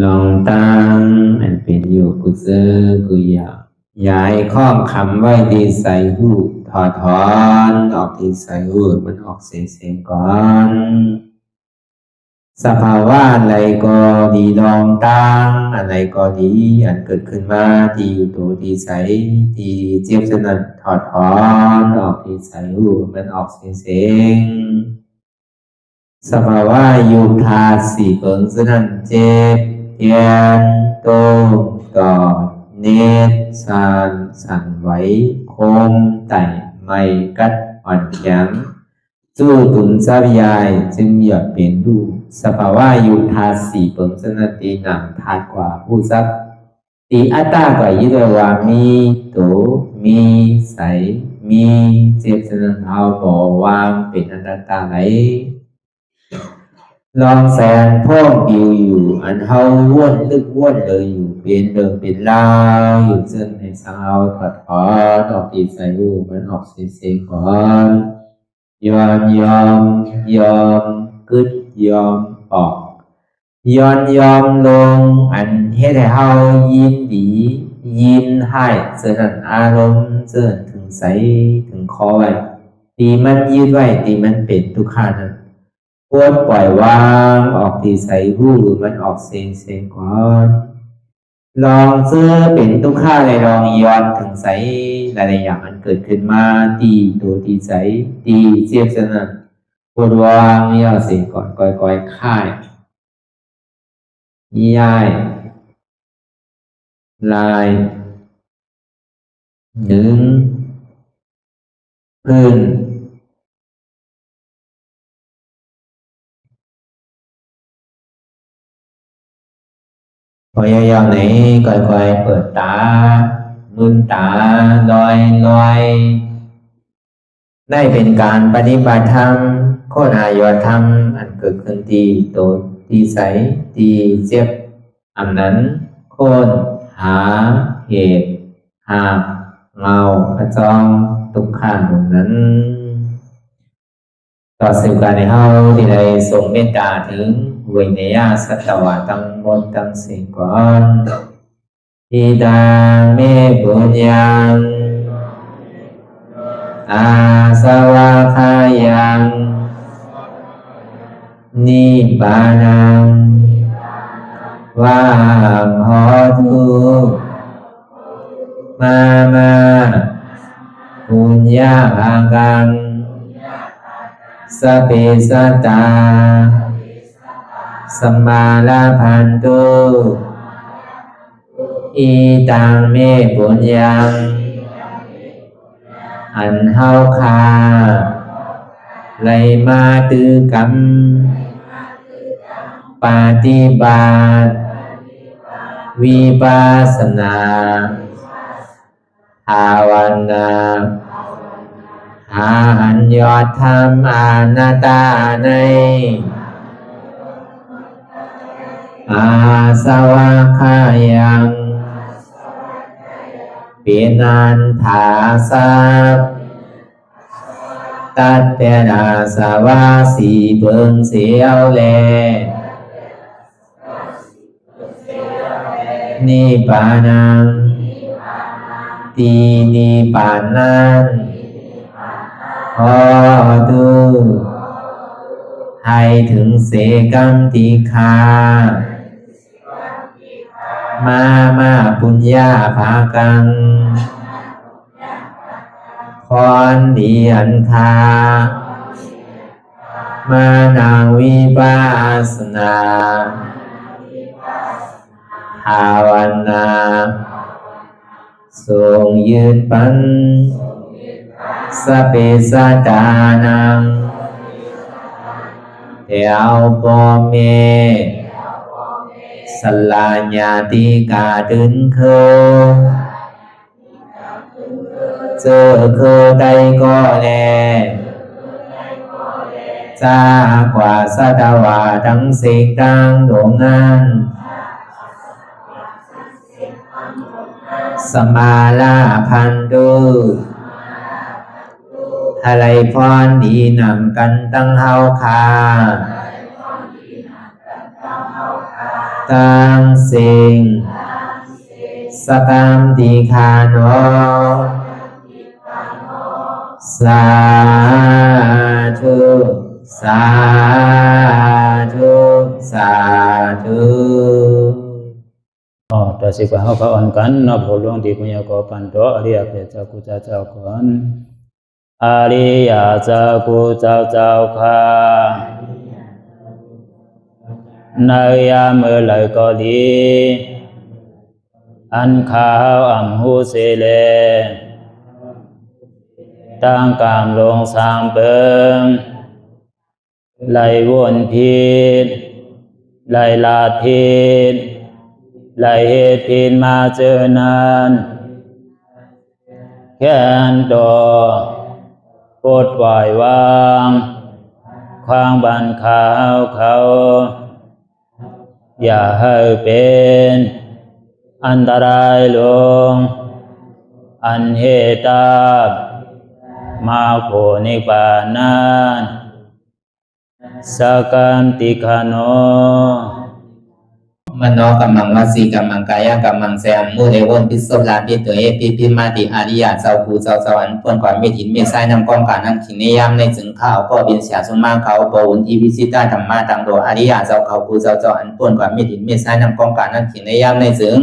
ลองตั้งอันเป็นอยู่กุเซอกุยาย้ายข้องคำไว้ที่ใส่หูถอดถอนออกที่ใส่หูมันออกเสียงก่อนสภาวะอะไรก็ดีลองตั้งอะไรก็ดีอันเกิดขึ้นมาที่อยู่ตัวที่ใส่ที่เจี๊ยบสนั่นถอดถอนออกที่ใส่หูมันออกเสียงสภาวะยุทธาสีเปิงสนั่นเจ็บเทียนโตต่อเนตสั่นไหวโคมไต่ไม่กัดอ่อนแข็งสู้ตุนทรัพยายจึงอยากเป็นดูสภาวะยุทธาสีเปิงสนั่นตีหนังทาดกว่าผู้ทรัพย์ตีอัตตากว่ายึดว่ามีโตมีใสมีเจ็บสนั่นเอาบ่วางเป็นอนัตตาไหลลองแสนพ่องปิวอยู่อันเฮาว่นลึกว่นเลยอยู่เป็นเดิมเป็นลาวอยู่ซึ่งในสาวถอดถอนออกตีใส่หูมันออกเสียงก่อนยอมกึดยอมออกยอมลงอันเฮ็ดให้เฮายินดียินให้เสื่อมอารมณ์เสื่อมถึงใสถึงคอไว้ตีมันยืดไว้ตีมันเป็นทุกขานั้นปวดปล่อยวางออกที่ใส่หูมันออกเสียงก่อนลองเสื้อเป็นทุกข้าเลยลองย้อนถึงใสหลายๆอย่างมันเกิดขึ้นมาตีตัวตีใสตีเจียบสนั่นปวดวางย่อเสียงก่อนก่อยค่ายย้ายลายหนึ่งพื้นพยายามไหนก่อยเปิดตาลืมตาลอยได้เป็นการปฏิบัติธรรมโคตรอายธรรมอันเกิดขึ้นที่โตที่ใสที่เจ็บอันนั้นโคนหาเหตุหาเงาพระจองทุกขันนั้นต่อสืบการในเฮาที่ได้ส่งเมตตาถึงวิเนยสัตวะตั้งหมดตั้งสิ่งก่อนอิดาเมปุญญังอาสวะคายังนิบานังวาหอตุมาปุญญาภากังสเปสัตตาสัมมาลาภันตุอีตังเมปุญญังอันเฮาคาไลมาตือกรรมปฏิบัติวิปัสสนาภาวนาหาอันยอดธรรมอนัตตาในอาสวะคายังเป็นอันถาสัพตัดเปนาสวะสีเบิ่งเสียวแลนิพพานังตีนิพพานังขอดูให้ถึงเสกัมติคามาปุญญาภากังพรดีอันคามานังวิปัสสนาภาวนาทรงยืนปันสเปสัตตานังเอวปอเมสลาญาติกาดึงเคเจอเคได้ก็แลจากว่าสัตวาทั้งสิ่งดังดวงนั้นสมาลาพันตุอะไรพรดีนำกันตั้งเฮาคา ตังสิงสกัมติคาโนสาธุสาธุสาธุ ต่อสิกว่าเขาอ่อนกันนับหัวหลวงที่ปุญญาโกปันโตอริยเปเจ้ากูเจ้าก่อนอริยเจ้ากูเจ้าค่ะในยามเมื่อไหร่ก็ดีอันข้าวอ่ำหูเสเลตั้งกามลงสามเปิงไหลวนพิษไหลลาดพิษไหลเหตุพิษมาเจอนานแค้นดอกปดไหววางความบันขาวเขาอย่าให้เป็นอันตรายลงอันเหตุตามาโผนิปานันสกันติคโนมโนกัมมังวสีกัมมังกายกัมมังแสมมุเรวนพิศลาปิตัวเอพิมาติอาริยะเจ้าภูเจ้าสวรรค์พ้นความเมตินเมสายนำกองการนั่งขินนิยามในจึงข้าวก็บินเสียสมาเขาปวุนทีวิสิตาธรรมะตังโดอาริยะเจ้าเขาภูเจ้าสวรรค์พ้นความเมตินเมสายนำกองการนั่งขินนิยามในจึง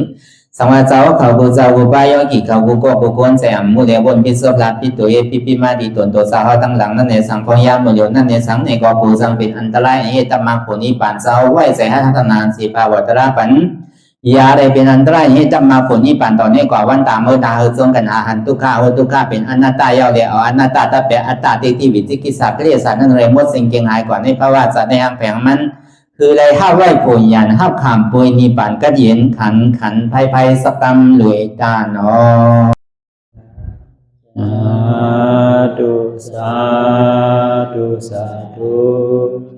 สังวาเจ้าเขาภูเจ้าภูบายกิเขาภูก็ภูคนแสมมุเรวนพิศลาปิตัวเอพิมาติตนตัวสาวตั้งหลังนั่นในสังพยามโยนั่นในสังในก็ภูสังเป็นอันตรายเหตุมาผลนิปานเจ้าไหวใส่ให้ทัศนานสีภาวตระปันยาได้เป็นอันตรายให้จำมาผลนี้ปั่นต่อเนื่องกว่าวันตามเมื่อตาเฮอจงกันอาหารทุกข้าทุกข้าเป็นอนัตตาเยาวเดียวอนัตตาตาเปอัตตาที่วิจิกิสาเกลียสารนั่นเลยมดสิ่งเก่งหายกว่าในภาวะสัตว์ในหางแผงมันคือเลยห้าไหวผลยันห้าขามปุยนิปั่นกัดเย็นขันภัยสกรรมหลุยตาเนาะสาธุสาธุ